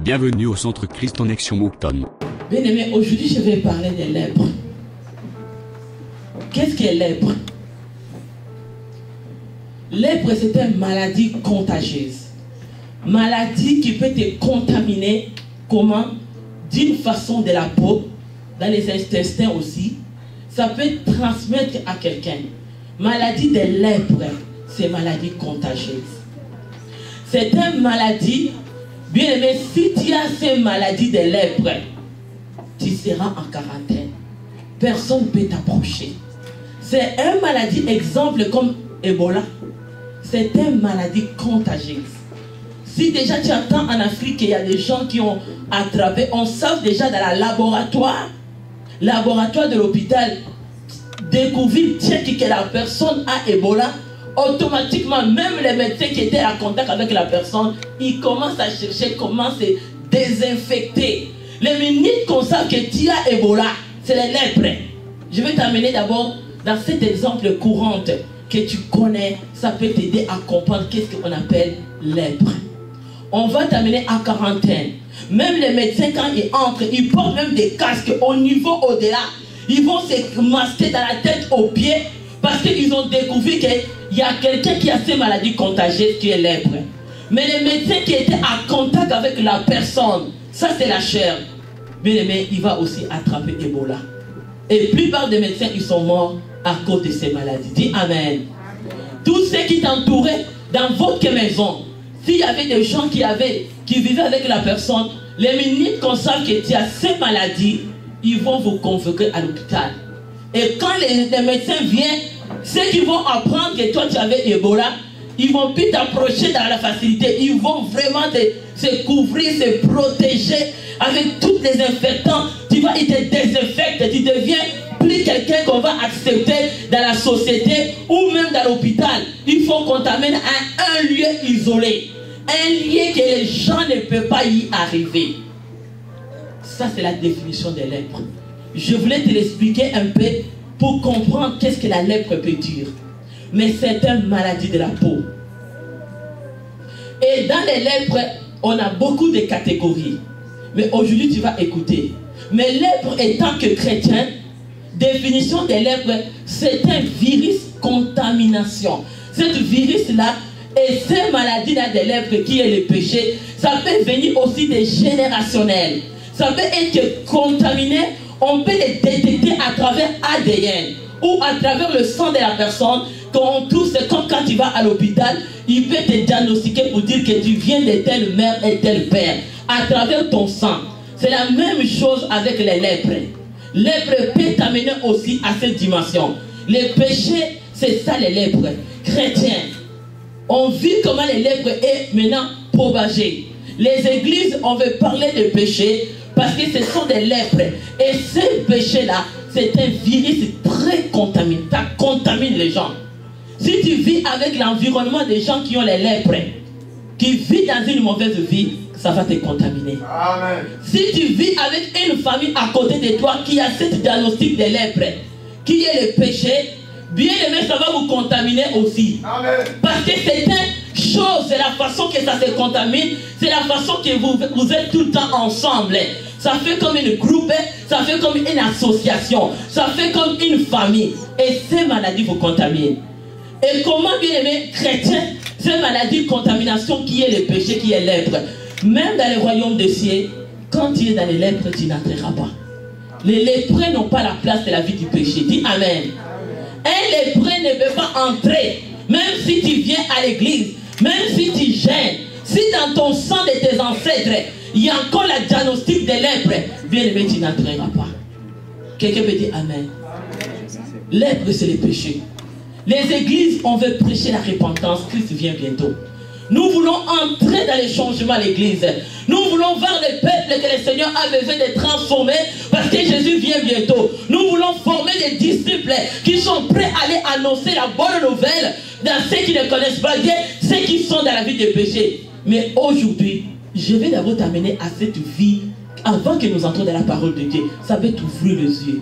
Bienvenue au Centre Christ en Action Moncton. Bien aimé, aujourd'hui je vais parler des lèpres. Qu'est-ce qu'est lèpre? Lèpre, c'est une maladie contagieuse. Maladie qui peut te contaminer, comment? D'une façon de la peau, dans les intestins aussi. Ça peut transmettre à quelqu'un. Maladie des lèpres, c'est maladie contagieuse. C'est une maladie, bien aimé, si tu as cette maladie des lèpres, tu seras en quarantaine. Personne ne peut t'approcher. C'est une maladie, exemple comme Ebola. C'est une maladie contagieuse. Si déjà tu entends en Afrique qu'il y a des gens qui ont attrapé, on sait déjà dans la laboratoire de l'hôpital, découvrir que la personne a Ebola, automatiquement, même les médecins qui étaient en contact avec la personne, ils commencent à chercher comment se désinfecter. Les minutes qu'on sait que tu as Ebola, c'est les lèpres. Je vais t'amener d'abord dans cet exemple courant que tu connais, ça peut t'aider à comprendre qu'est-ce qu'on appelle lèpre. On va t'amener à quarantaine. Même les médecins, quand ils entrent, ils portent même des casques au niveau au-delà. Ils vont se masquer dans la tête aux pieds parce qu'ils ont découvert qu'il y a quelqu'un qui a ces maladies contagieuses qui est lèpre. Mais les médecins qui étaient en contact avec la personne, ça c'est la chair. Bien aimé, il va aussi attraper Ebola. Et la plupart des médecins, ils sont morts à cause de ces maladies. Dis Amen. Tous ceux qui t'entouraient dans votre maison, s'il y avait des gens qui vivaient avec la personne, les minutes qu'on sait que tu as ces maladies, ils vont vous convoquer à l'hôpital. Et quand les médecins viennent, ceux qui vont apprendre que toi tu avais Ebola, ils vont plus t'approcher dans la facilité. Ils vont vraiment se couvrir, se protéger avec tous les infectants. Tu vois, ils te désinfectent, tu deviens plus quelqu'un qu'on va accepter dans la société ou même dans l'hôpital. Il faut qu'on t'amène à un lieu isolé. Un lieu que les gens ne peuvent pas y arriver. Ça, c'est la définition des lèpres. Je voulais te l'expliquer un peu pour comprendre qu'est-ce que la lèpre peut dire. Mais c'est une maladie de la peau. Et dans les lèpres, on a beaucoup de catégories. Mais aujourd'hui, tu vas écouter. Mais lèpre, étant que chrétien, définition des lèpres, c'est un virus contamination. Cette virus-là, et ces maladies-là des lèpres qui est le péché, ça peut venir aussi des générationnels. Ça peut être contaminé, on peut les détecter à travers ADN ou à travers le sang de la personne. Quand on touche, c'est comme quand tu vas à l'hôpital, il peut te diagnostiquer pour dire que tu viens de telle mère et tel père. À travers ton sang. C'est la même chose avec les lèpres. Lèpre peut t'amener aussi à cette dimension. Les péchés, c'est ça les lèpres. Chrétiens, on vit comment les lèpres est maintenant propagée. Les églises, on veut parler de péché parce que ce sont des lèpres. Et ces péchés-là, c'est un virus très contaminant. Ça contamine les gens. Si tu vis avec l'environnement des gens qui ont les lèpres, qui vivent dans une mauvaise vie, ça va te contaminer. Amen. Si tu vis avec une famille à côté de toi qui a cette diagnostic de lèpre, qui est le péché, bien aimé, ça va vous contaminer aussi. Amen. Parce que c'est une chose, c'est la façon que ça se contamine, c'est la façon que vous êtes tout le temps ensemble. Ça fait comme une groupe, ça fait comme une association, ça fait comme une famille. Et ces maladies vous contaminent. Et comment, bien aimé, chrétien, ces maladies, contamination qui est le péché, qui est lèpre, même dans le royaume des cieux, quand tu es dans les lèpres, tu n'entreras pas. Les lépreux n'ont pas la place de la vie du péché. Dis Amen. Un lépreux ne peut pas entrer, même si tu viens à l'église, même si tu gênes, si dans ton sang de tes ancêtres, il y a encore la diagnostic des lèpres, bien aimé, tu n'entreras pas. Quelqu'un peut dire Amen. Lèpre, c'est le péché. Les églises, on veut prêcher la repentance. Christ vient bientôt. Nous voulons entrer dans les changements à l'église. Nous voulons voir le peuple que le Seigneur a besoin de transformer parce que Jésus vient bientôt. Nous voulons former des disciples qui sont prêts à aller annoncer la bonne nouvelle dans ceux qui ne connaissent pas Dieu, ceux qui sont dans la vie de péché. Mais aujourd'hui, je vais d'abord t'amener à cette vie avant que nous entrions dans la parole de Dieu. Ça va t'ouvrir les yeux.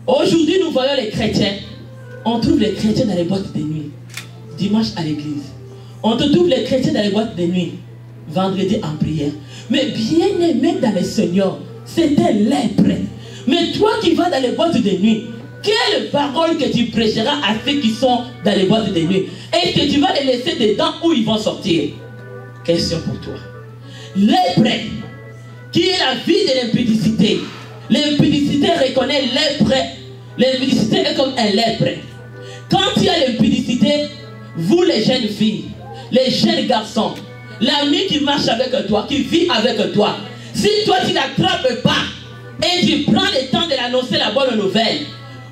Aujourd'hui, nous voyons les chrétiens. On trouve les chrétiens dans les boîtes de nuit. Dimanche à l'église. On te trouve les chrétiens dans les boîtes de nuit. vendredi en prière. Mais bien aimé dans le Seigneur, c'était lèpre. Mais toi qui vas dans les boîtes de nuit, quelle parole que tu prêcheras à ceux qui sont dans les boîtes de nuit? Est-ce que tu vas les laisser dedans où ils vont sortir? Question pour toi. Lèpre, qui est la vie de l'impudicité. L'impudicité reconnaît lèpre. L'impudicité est comme un lèpre. Quand il y a l'impudicité, vous les jeunes filles, les jeunes garçons, l'ami qui marche avec toi, qui vit avec toi, si toi tu n'attrapes pas et tu prends le temps de l'annoncer la bonne nouvelle,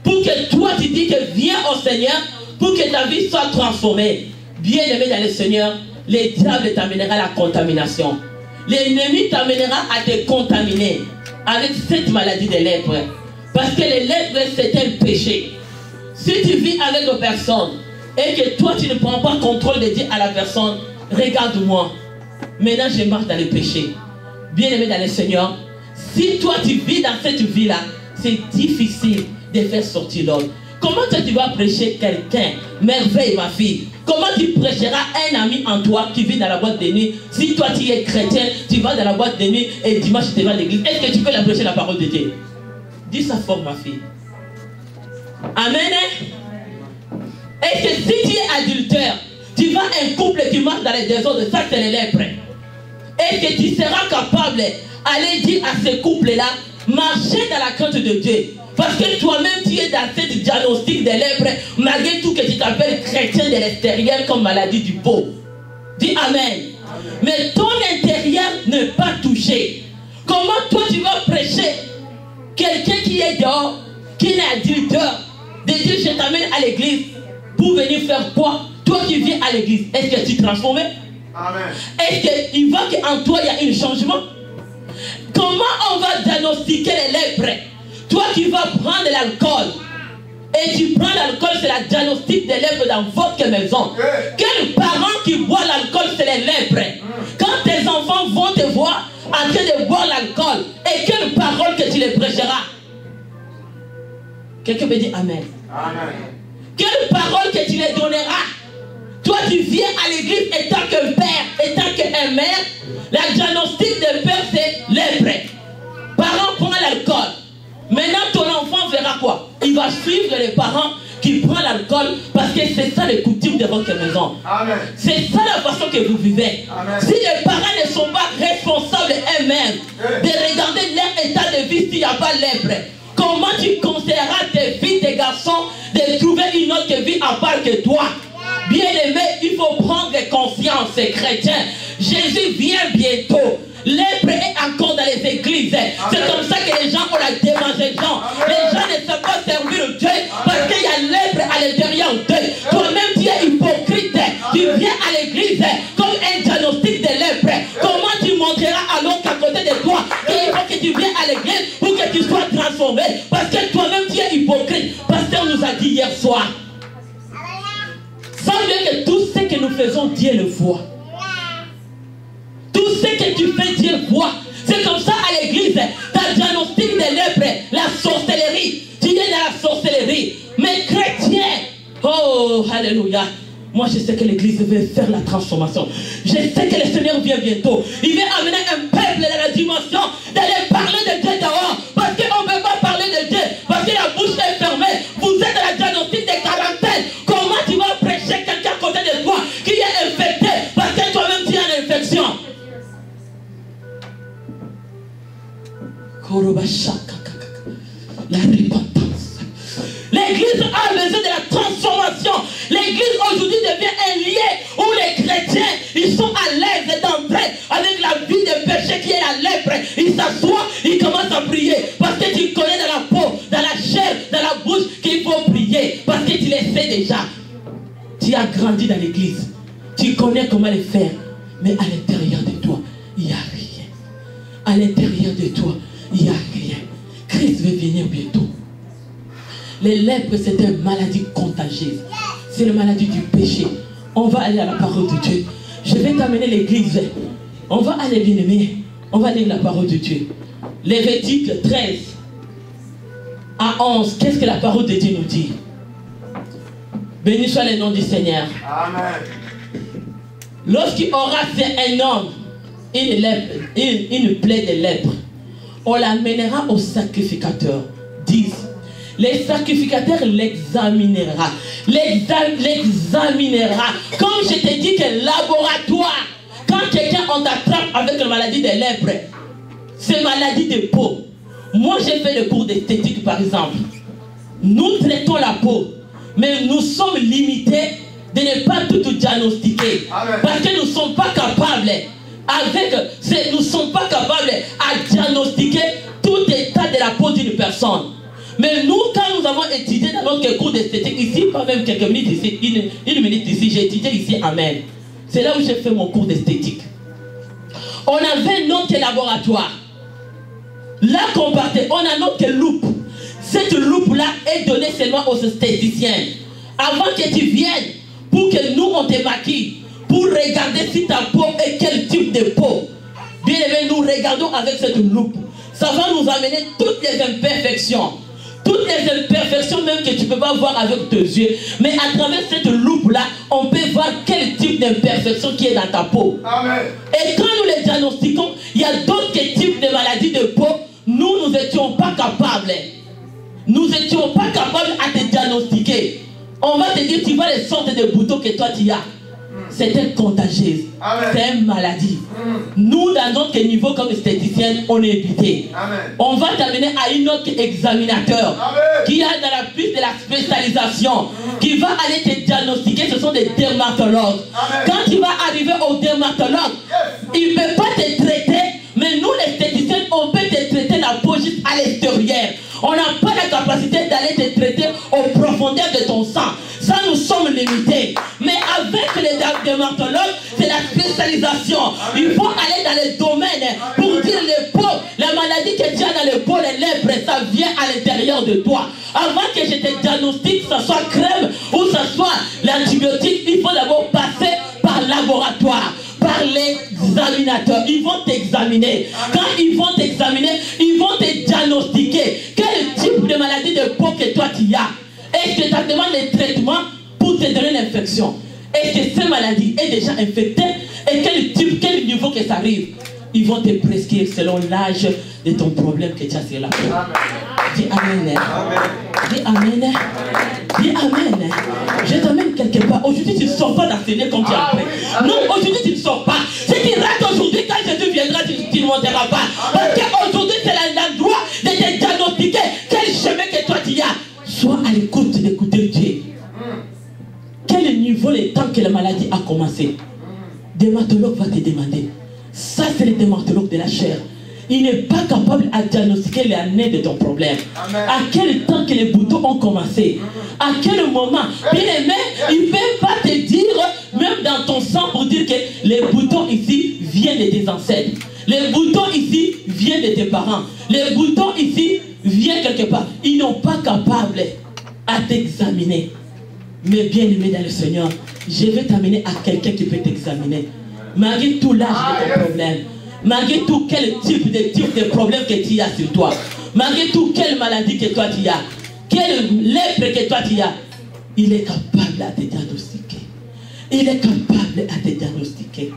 pour que toi tu dis que viens au Seigneur, pour que ta vie soit transformée, bien aimé dans le Seigneur, le diable t'amènera à la contamination. L'ennemi t'amènera à te contaminer avec cette maladie de lèpre. Parce que les lèpres c'est un péché. Si tu vis avec une personne et que toi tu ne prends pas contrôle de dire à la personne, regarde-moi, maintenant je marche dans le péché. Bien aimé dans le Seigneur, si toi tu vis dans cette vie-là, c'est difficile de faire sortir l'autre. Comment toi tu vas prêcher quelqu'un? Merveille ma fille. Comment tu prêcheras un ami en toi qui vit dans la boîte de nuit? Si toi tu es chrétien, tu vas dans la boîte de nuit et dimanche tu vas à l'église. Est-ce que tu peux la prêcher la parole de Dieu? Dis ça fort ma fille. Amen. Est-ce que si tu es adultère, tu vas un couple qui marche dans les désordres, ça c'est les lèpres. Est-ce que tu seras capable d'aller dire à ce couple-là, marcher dans la crainte de Dieu? Parce que toi-même tu es dans cette diagnostic de lèpre, malgré tout que tu t'appelles chrétien de l'extérieur comme maladie du peau. Dis Amen. Mais ton intérieur n'est pas touché. Comment toi tu vas prêcher quelqu'un qui est dehors, qui est adulteur, de dire je t'amène à l'église pour venir faire quoi? Toi qui viens à l'église, est-ce que tu es transformé? Amen. Est-ce qu'il voit qu'en toi il y a un changement? Comment on va diagnostiquer les lèpres? Toi qui vas prendre l'alcool et tu prends l'alcool, c'est la diagnostic des lèpres dans votre maison. Quel parent qui boit l'alcool, c'est les lèpres? Quand tes enfants vont te voir en train de boire l'alcool, et quelle parole que tu les prêcheras? Quelqu'un peut dire Amen. Amen. Quelle parole que tu les donneras? Toi tu viens à l'église étant qu'un père, étant qu'un mère, la diagnostic des pères c'est lèpre. Parent prend l'alcool. Maintenant ton enfant verra quoi? Il va suivre les parents qui prennent l'alcool parce que c'est ça les coutumes de votre maison. C'est ça la façon que vous vivez. Amen. Si les parents ne sont pas responsables eux-mêmes de regarder leur état de vie s'il n'y a pas lèpre, comment tu conseilleras tes filles, tes garçons de trouver une autre vie à part que toi? Bien aimé, il faut prendre conscience, ces chrétiens. Jésus vient bientôt. Lèpre est encore dans les églises. C'est comme ça que les gens ont la démence des gens. Les gens ne savent pas servir Dieu parce qu'il y a lèpre à l'intérieur d'eux. Toi-même tu es hypocrite. Tu viens à l'église comme un diagnostic de lèpre. Comment tu montreras à l'autre à côté de toi qu'il faut que tu viennes à l'église pour que tu sois transformé? Parce que toi-même tu es hypocrite. Pasteur nous a dit hier soir, sans bien que tout ce que nous faisons, Dieu le voit. Tout ce que tu fais, Dieu voit. C'est comme ça à l'église. Ta diagnostic de lèpre, la sorcellerie. Tu es dans la sorcellerie. Mais chrétien, oh, alléluia. Moi, je sais que l'église veut faire la transformation. Je sais que le Seigneur vient bientôt. Il va amener un peuple dans la dimension d'aller parler de Dieu dehors. Parce qu'on ne peut pas parler de Dieu. Parce que la bouche est fermée. Vous êtes dans la diagnostic de quarantaine. Comment tu vas prêcher quelqu'un à côté de toi qui est infecté? Parce que toi-même tu as une infection. La repentance. L'église a besoin de la transformation. L'église aujourd'hui devient un lieu où les chrétiens, ils sont à l'aise d'entrer avec la vie de péché qui est la lèpre. Ils s'assoient, ils commencent à prier. Parce que tu connais dans la peau, dans la chair, dans la bouche qu'il faut prier. Parce que tu le sais déjà. Tu as grandi dans l'église. Tu connais comment le faire. Mais à l'intérieur de toi, il n'y a rien. À l'intérieur de toi, il n'y a rien. Christ veut venir bientôt. Les lèpres, c'est une maladie contagieuse. C'est la maladie du péché. On va aller à la parole de Dieu. Je vais t'amener l'église. On va aller, bien aimé. On va lire la parole de Dieu. Lévitique 13 à 11. Qu'est-ce que la parole de Dieu nous dit? Béni soit le nom du Seigneur. Amen. Lorsqu'il aura fait un homme une plaie de lèpre, on l'amènera au sacrificateur. 10. Les sacrificateurs l'examinera. Comme je t'ai dit que laboratoire, quand quelqu'un on t'attrape avec la maladie de lèpre, c'est maladie de peau. Moi j'ai fait le cours d'esthétique par exemple. Nous traitons la peau, mais nous sommes limités de ne pas tout diagnostiquer. Amen. Parce que nous ne sommes pas capables nous ne sommes pas capables à diagnostiquer tout état de la peau d'une personne. Mais nous, quand nous avons étudié dans notre cours d'esthétique, ici, pas même quelques minutes ici, une minute ici, j'ai étudié ici, amen. C'est là où j'ai fait mon cours d'esthétique. On avait notre laboratoire. Là qu'on partait, on a notre loupe. Cette loupe-là est donnée seulement aux esthéticiens. Avant que tu viennes, pour que nous, on te maquille, pour regarder si ta peau est quel type de peau. Bien aimé, nous regardons avec cette loupe. Ça va nous amener toutes les imperfections. Toutes les imperfections même que tu ne peux pas voir avec tes yeux. Mais à travers cette loupe-là, on peut voir quel type d'imperfection qui est dans ta peau. Amen. Et quand nous les diagnostiquons, il y a d'autres types de maladies de peau. Nous n'étions pas capables. Nous n'étions pas capables à te diagnostiquer. On va te dire, tu vois les sortes de boutons que toi tu as. C'est une contagieuse. C'est une maladie. Nous, dans notre niveau comme esthéticienne, on est évité. On va t'amener à une autre examinateur qui a dans la piste de la spécialisation, qui va aller te diagnostiquer. Ce sont des dermatologues. Quand tu vas arriver au dermatologue, il ne peut pas te traiter, mais nous, les esthéticiennes, on peut te traiter la peau juste à l'extérieur. On n'a pas la capacité d'aller te traiter aux profondeurs de ton sang. Ça, nous sommes limités. Mais avec les dermatologues, c'est la spécialisation. Il faut aller dans les domaines pour dire les peaux, la maladie que tu as dans les peaux, les lèpres, ça vient à l'intérieur de toi. Avant que je te diagnostique, que ce soit crème ou que ce soit l'antibiotique, il faut d'abord passer par le laboratoire, par les examinateurs. Ils vont t'examiner. Quand ils vont t'examiner, ils vont te diagnostiquer quel type de maladie de peau que toi tu as. Est-ce que tu as demandé des traitements pour te donner l'infection? Est-ce que cette maladie est déjà infectée? Et quel type, quel niveau que ça arrive? Ils vont te prescrire selon l'âge de ton problème que tu as sur la peau. Dis amen. Dis amen. Dis amen. Je t'amène quelque part. Aujourd'hui, tu ne sors pas d'enseigner comme tu as appris. Non, aujourd'hui, tu ne sors pas. Si tu rates aujourd'hui, quand Jésus viendra, tu ne monteras pas. Parce qu'aujourd'hui, c'est l'endroit de te diagnostiquer quel chemin que toi tu as. Sois à l'écoute d'écouter Dieu. Quel niveau le temps que la maladie a commencé? Le dermatologue va te demander. Ça, c'est le dermatologue de la chair. Il n'est pas capable à diagnostiquer l'année de ton problème. Amen. À quel temps que les boutons ont commencé? À quel moment? Bien aimé, il ne peut pas te dire, même dans ton sang, pour dire que les boutons ici viennent de tes ancêtres. Les boutons ici viennent de tes parents. Les boutons ici viennent quelque part. Ils n'ont pas capable à t'examiner. Mais bien aimé dans le Seigneur, je vais t'amener à quelqu'un qui peut t'examiner. Malgré tout l'âge de ton problème, malgré tout quel type de problème que tu as sur toi, malgré tout quelle maladie que toi tu as, quelle lèpre que toi tu as, il est capable à te diagnostiquer. Il est capable à te diagnostiquer.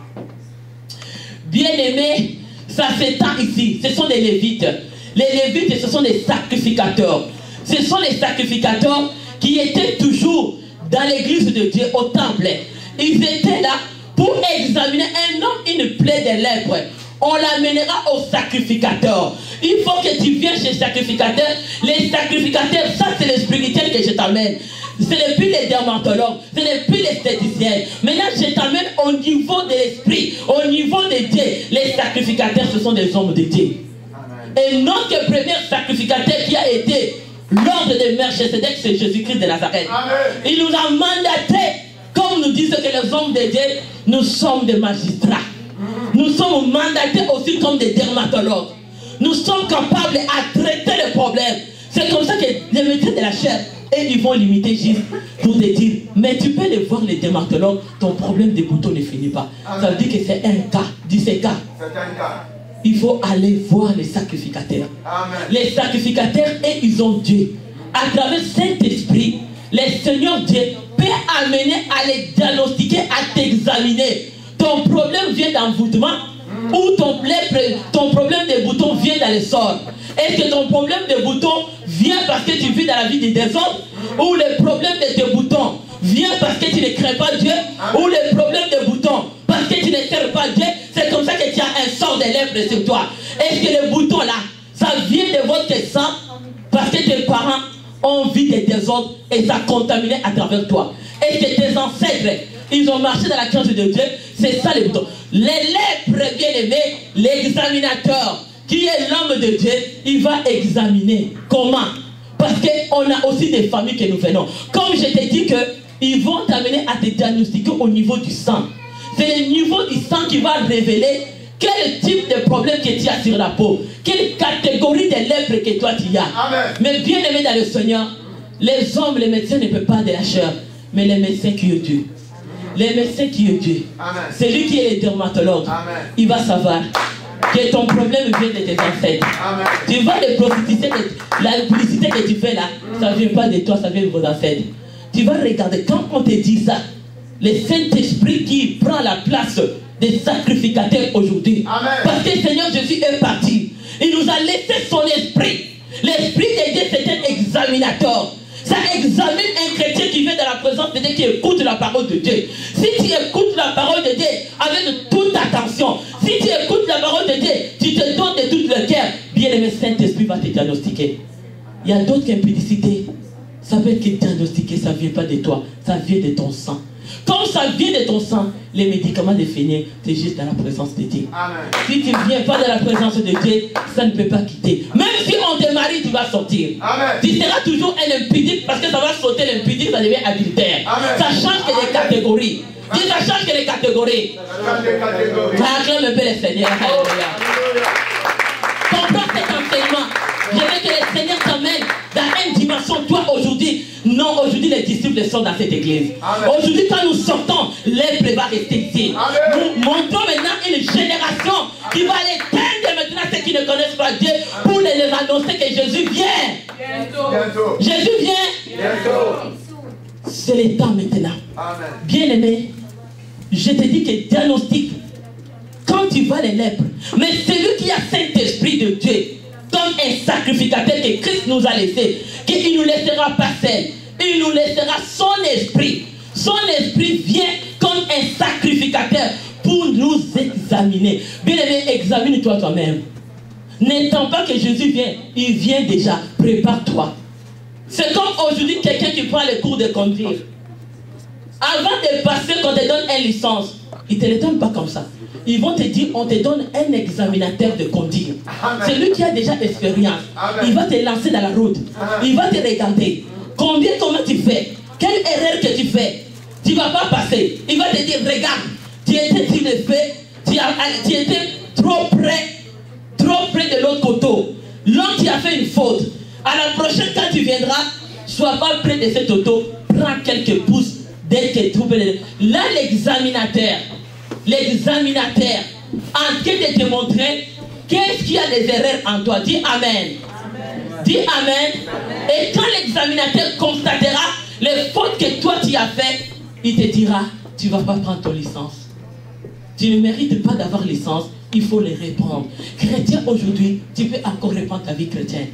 Bien aimé, ça s'étend ici. Ce sont des Lévites. Les Lévites, ce sont des sacrificateurs. Ce sont les sacrificateurs qui étaient toujours dans l'église de Dieu, au temple. Ils étaient là pour examiner un homme, une plaie de lèpre. On l'amènera au sacrificateur. Il faut que tu viennes chez le sacrificateur. Les sacrificateurs, ça c'est le spirituel que je t'amène. Ce n'est plus les dermatologues, ce n'est plus les esthéticiens. Maintenant, je t'amène au niveau de l'esprit, au niveau de Dieu. Les sacrificateurs, ce sont des hommes de Dieu. Et notre premier sacrificateur qui a été l'ordre de Melchisedec, c'est Jésus-Christ de Nazareth. Il nous a mandaté, comme nous disent que les hommes de Dieu, nous sommes des magistrats. Nous sommes mandatés aussi comme des dermatologues. Nous sommes capables à traiter les problèmes. C'est comme ça que les médecins de la chair, et ils vont limiter juste pour te dire, mais tu peux les voir les dermatologues, ton problème des boutons ne finit pas. Ça veut dire que c'est un cas, dis c'est cas. Il faut aller voir les sacrificateurs. Amen. Les sacrificateurs, et ils ont Dieu. À travers Saint-Esprit, le Seigneur Dieu peut amener à les diagnostiquer, à t'examiner. Ton problème vient d'envoûtement. Ou ton problème de boutons vient dans le sort? Est-ce que ton problème de boutons vient parce que tu vis dans la vie du désordre? Ou le problème de tes boutons vient parce que tu ne crains pas Dieu? Ou le problème de boutons parce que tu ne sers pas Dieu? C'est comme ça que tu as un sort de lèpre sur toi. Est-ce que le bouton là, ça vient de votre sang parce que tes parents ont vu des désordres et ça a contaminé à travers toi? Est-ce que tes ancêtres, ils ont marché dans la crainte de Dieu? C'est ça les boutons. Les lèpres, bien aimés, l'examinateur, qui est l'homme de Dieu, il va examiner. Comment? Parce qu'on a aussi des familles que nous venons. Comme je t'ai dit qu'ils vont t'amener à te diagnostiquer au niveau du sang. C'est le niveau du sang qui va révéler quel type de problème que tu as sur la peau. Quelle catégorie de lèpre que toi tu as. Amen. Mais bien aimé dans le Seigneur, les hommes, les médecins ne peuvent pas de la chair. Mais les médecins qui est Dieu. Les médecins qui est Dieu. C'est lui qui est le dermatologue. Amen. Il va savoir que ton problème vient de tes ancêtres. Amen. Tu vois les publicités, la publicité que tu fais là, ça ne vient pas de toi, ça vient de vos ancêtres. Tu vas regarder, quand on te dit ça, le Saint-Esprit qui prend la place des sacrificateurs aujourd'hui. Parce que le Seigneur Jésus est parti. Il nous a laissé son esprit. L'esprit de Dieu, c'est un examinateur. Ça examine un chrétien qui vient de la présence de Dieu, qui écoute la parole de Dieu. Si tu écoutes la parole de Dieu avec toute attention, si tu écoutes la parole de Dieu, tu te donnes de tout le cœur, bien aimé, Saint-Esprit va te diagnostiquer. Il y a d'autres impudicités. Ça veut être que diagnostiquer, ça ne vient pas de toi, ça vient de ton sang. Comme ça vient de ton sang, les médicaments définis, c'est juste dans la présence de Dieu. Amen. Si tu ne viens pas dans la présence de Dieu, ça ne peut pas quitter. Même si on te marie, tu vas sortir. Amen. Tu seras toujours un impudique parce que ça va sauter l'impudique, ça devient adultère. Amen. Ça change que les catégories. Dis, ça change que les catégories. Ça acclame un peu le Seigneur. Alléluia. Comprends cet enseignement. Je veux que le Seigneur t'amène dans une dimension, toi aujourd'hui. Non, aujourd'hui les disciples sont dans cette église. Aujourd'hui quand nous sortons, l'être va rester ici. Nous montrons maintenant une génération qui va aller éteindre maintenant ceux qui ne connaissent pas Dieu pour les annoncer que Jésus vient. Bientôt. Jésus vient. Bientôt. C'est le temps maintenant. Amen. Bien aimé, je te dis que diagnostic, quand tu vois les lèpres, mais celui qui a Saint-Esprit de Dieu, comme un sacrificateur que Christ nous a laissé, qu'il ne nous laissera pas seul. Il nous laissera son esprit. Son esprit vient comme un sacrificateur pour nous examiner. Bien aimé, examine-toi toi-même. N'attends pas que Jésus vienne. Il vient déjà. Prépare-toi. C'est comme aujourd'hui quelqu'un qui prend le cours de conduire. Avant de passer, quand on te donne une licence, ils ne te le donnent pas comme ça. Ils vont te dire, on te donne un examinateur de conduire. C'est lui qui a déjà expérience. Il va te lancer dans la route. Il va te regarder. Comment tu fais? Quelle erreur que tu fais? Tu ne vas pas passer. Il va te dire, regarde, tu étais sur le fait, tu étais trop près de l'autre côté. Là, tu as fait une faute. À la prochaine, quand tu viendras, sois pas près de cet auto, prends quelques pouces dès que tu trouves. Là, l'examinateur, en train de te montrer qu'est-ce qu'il y a des erreurs en toi. Dis Amen. Amen. Dis Amen. Amen. Et quand l'examinateur constatera les fautes que toi tu as faites, il te dira, tu ne vas pas prendre ton licence. Tu ne mérites pas d'avoir licence, il faut les reprendre. Chrétien, aujourd'hui, tu peux encore reprendre ta vie chrétienne.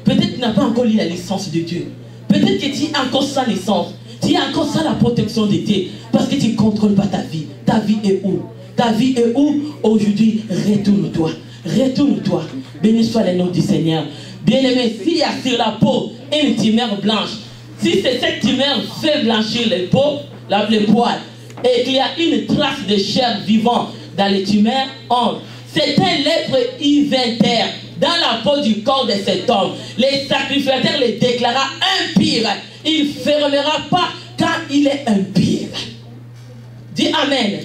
Peut-être que tu n'as pas encore lu la licence de Dieu. Peut-être que tu es encore sans licence. Tu as encore sans la protection de Dieu. Parce que tu ne contrôles pas ta vie. Ta vie est où? Ta vie est où? Aujourd'hui, retourne-toi. Retourne-toi. Béni soit le nom du Seigneur. Bien-aimé, s'il y a sur la peau une tumeur blanche, si c'est cette tumeur fait blanchir les poils, et qu'il y a une trace de chair vivante dans les tumeurs, c'est un lèpre inventaire dans la peau du corps de cet homme. Les sacrificateurs le déclara impur. Il ne fermera pas quand il est impur. Dis Amen.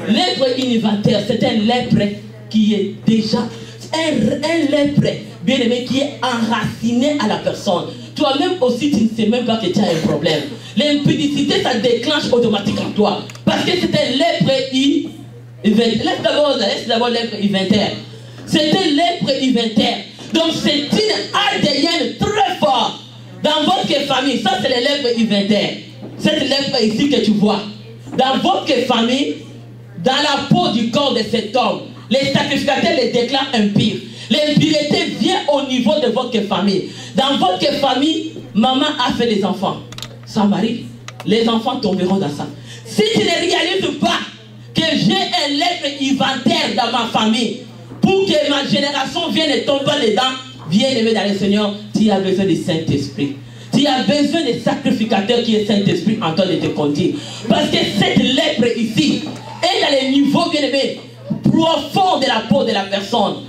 Lèpre inventaire, c'est un lèpre qui est déjà un lèpre, bien aimé, qui est enraciné à la personne. Toi-même aussi, tu ne sais même pas que tu as un problème. L'impudicité, ça déclenche automatiquement en toi. Parce que c'est un lèpre inventaire. Laisse d'abord lèpre inventaire. C'est un lèpre inventaire. Donc c'est une ADN très fort dans votre famille. Ça, c'est le lèpre inventaire. Cette lèpre ici que tu vois. Dans votre famille, dans la peau du corps de cet homme, Les sacrificateurs les déclarent impurs. L'impureté vient au niveau de votre famille. Dans votre famille, maman a fait des enfants. Ça m'arrive. Les enfants tomberont dans ça. Si tu ne réalises pas que j'ai un lèpre inventaire dans ma famille, pour que ma génération vienne et tombe dedans, bien-aimé dans le Seigneur, tu as besoin du Saint-Esprit. Tu as besoin des sacrificateurs qui est Saint-Esprit en toi de te conduire. Parce que cette lèpre ici est dans le niveau, bien-aimé, profond de la peau de la personne.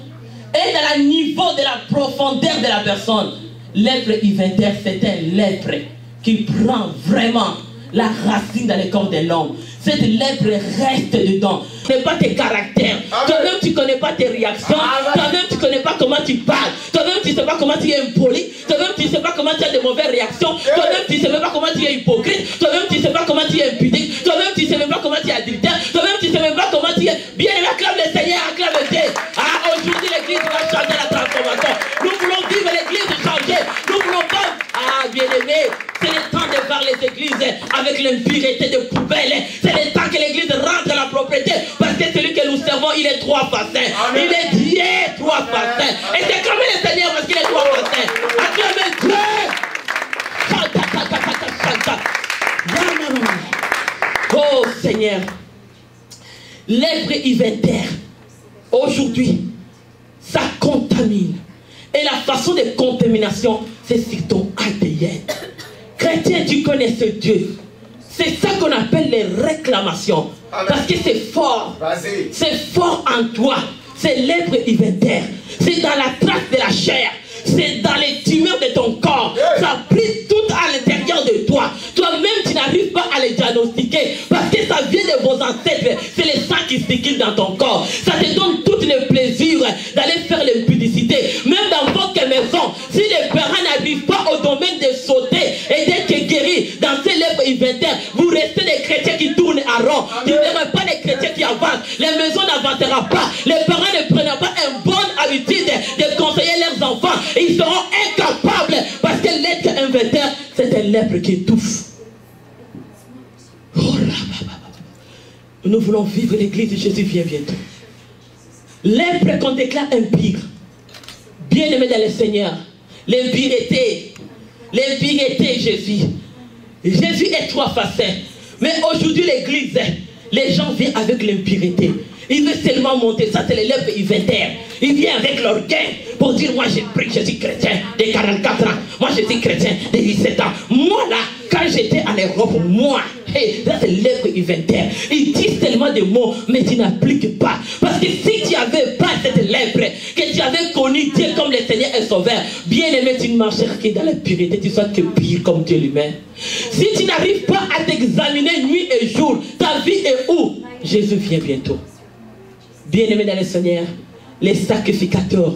Et dans le niveau de la profondeur de la personne. Lèpre inventaire, c'est un lèpre qui prend vraiment la racine dans le corps de l'homme. Cette lèpre reste dedans. Tu ne connais pas tes caractères. Toi-même, tu ne connais pas tes réactions. Toi-même, tu ne connais pas comment tu parles. Toi-même, tu ne sais pas comment tu es impoli. Toi-même, tu ne sais pas comment tu as de mauvaises réactions. Toi-même, tu ne sais même pas comment tu es hypocrite. Toi-même, tu ne sais pas comment tu es impudique. Toi-même, tu ne sais même pas comment tu es adultère. Toi-même, tu ne sais même pas comment tu es. Bien aimé, acclame le Seigneur, acclame Dieu. Ah, aujourd'hui, l'église va changer la transformation. Nous voulons vivre l'église changer. Nous voulons pas. Ah, bien aimé, c'est le temps de voir les églises avec l'impureté de poubelles. C'est le temps que l'église rentre dans la propriété. Parce que celui que nous servons, il est trois façons. Il est Dieu, trois façons. Et c'est comme le Seigneur parce qu'il est trois façons. Acclamez Dieu. Oh Seigneur, lèpre inventaire, aujourd'hui, ça contamine. Et la façon de contamination, c'est sur ton ADN. Chrétien, tu connais ce Dieu. C'est ça qu'on appelle les réclamations. Parce que c'est fort. C'est fort en toi. C'est lèpre inventaire. C'est dans la trace de la chair. C'est dans les tumeurs de ton corps. Ça prise tout à l'intérieur de toi. Toi-même, tu n'arrives pas à les diagnostiquer. Parce que ça vient de vos ancêtres. C'est le sang qui circule dans ton corps. Ça te donne tout le plaisir d'aller faire l'impudicité. Même dans votre maison, si les parents n'arrivent pas au domaine de sauter et d'être guéris dans ces lèpres inventaires, vous restez des chrétiens qui tournent à rond. Vous ne verrez pas des chrétiens qui avancent. Les maisons n'avanceront pas. Les parents ne prendront pas une bonne habitude de conseiller leurs enfants. Ils seront incapables parce que l'être inventaire, c'est un lèpre qui étouffe. Oh là, nous voulons vivre l'église de Jésus vient bientôt. Lèpre qu'on déclare impire. Bien-aimé dans le Seigneur, l'impureté, Jésus. Jésus est trois facettes. Mais aujourd'hui, l'église, les gens viennent avec l'impureté. Ils veulent seulement monter. Ça, c'est les lèpres inventaires. Ils viennent avec l'orgueil pour dire, moi, j'ai pris, je suis chrétien de 44 ans. Moi, je suis chrétien de 17 ans. Moi, là, quand j'étais en Europe, moi, hey, ça, c'est lèpre inventaire. Ils disent tellement de mots, mais tu n'appliques pas. Parce que si tu n'avais pas cette lèpre, que tu avais connu Dieu comme le Seigneur et Sauveur, bien aimé, tu ne marcheras que dans la pureté, tu sois que pire comme Dieu lui-même. Si tu n'arrives pas à t'examiner nuit et jour, ta vie est où? Jésus vient bientôt. Bien-aimé dans le Seigneur, les sacrificateurs.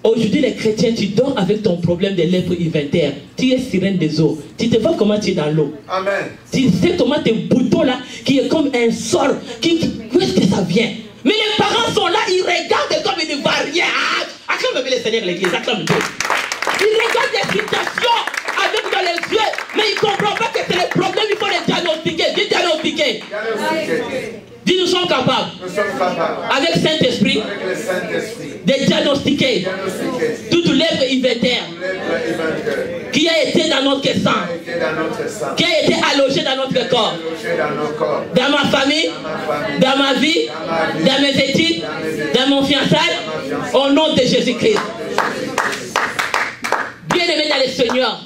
Aujourd'hui, les chrétiens, tu dors avec ton problème de lèpre inventaire. Tu es sirène des eaux. Tu te vois comment tu es dans l'eau. Amen. Tu sais comment tes boutons là, qui est comme un sort. Où est-ce que ça vient? Mais les parents sont là, ils regardent comme ils ne voient rien. Acclame le Seigneur l'église, acclame Dieu. Ils regardent des situations avec dans les yeux, mais ils ne comprennent pas que c'est le problème, il faut les diagnostiquer. Dis diagnostiquer. Dis, nous sommes capables. Avec Saint-Esprit. De diagnostiquer. Toute lèpre inventaire. Qui a été dans notre sang. Qui a été allogé dans notre corps. Dans ma famille. Dans ma vie. Dans mes études. Dans mon fiançailles. Au nom de Jésus-Christ. Bien-aimé dans le Seigneur.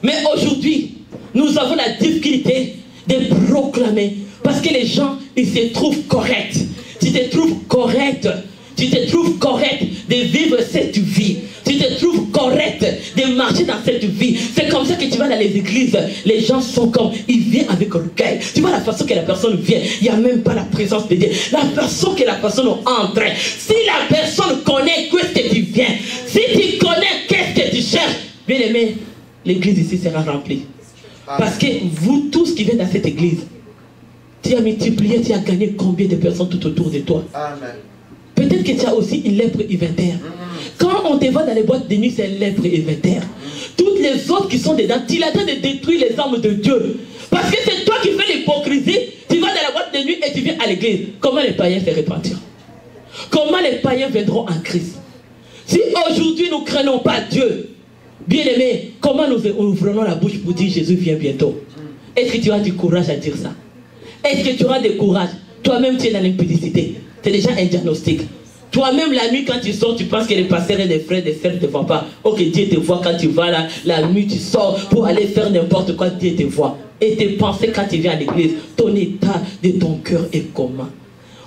Mais aujourd'hui, nous avons la difficulté de proclamer. Parce que les gens, ils se trouvent corrects. Tu te trouves correct. Tu te trouves correct de vivre cette vie. Tu te trouves correct de marcher dans cette vie. C'est comme ça que tu vas dans les églises. Les gens sont comme, ils viennent avec orgueil. Tu vois la façon que la personne vient. Il n'y a même pas la présence de Dieu. La façon que la personne entre. Si la personne connaît qu'est-ce que tu viens. Si tu connais qu'est-ce que tu cherches. Bien aimé, l'église ici sera remplie. Parce que vous tous qui venez dans cette église, tu as multiplié, tu as gagné combien de personnes tout autour de toi? Amen. Peut-être que tu as aussi une lèpre inventaire. Quand on te voit dans les boîtes de nuit, c'est une lèpre inventaire. Toutes les autres qui sont dedans, tu l'attends de détruire les armes de Dieu. Parce que c'est toi qui fais l'hypocrisie. Tu vas dans la boîte de nuit et tu viens à l'église. Comment les païens se repentiront? comment les païens viendront en Christ? Si aujourd'hui nous ne craignons pas Dieu, bien-aimé, comment nous ouvrons la bouche pour dire Jésus vient bientôt? Est-ce que tu as du courage à dire ça? Est-ce que tu auras du courage? Toi-même tu es dans l'impudicité. C'est déjà un diagnostic. Toi-même la nuit quand tu sors, tu penses que les pasteurs et les frères, les sœurs ne te voient pas. Ok, Dieu te voit quand tu vas là, la nuit tu sors pour aller faire n'importe quoi, Dieu te voit. Et tes pensées quand tu viens à l'église, ton état de ton cœur est comment?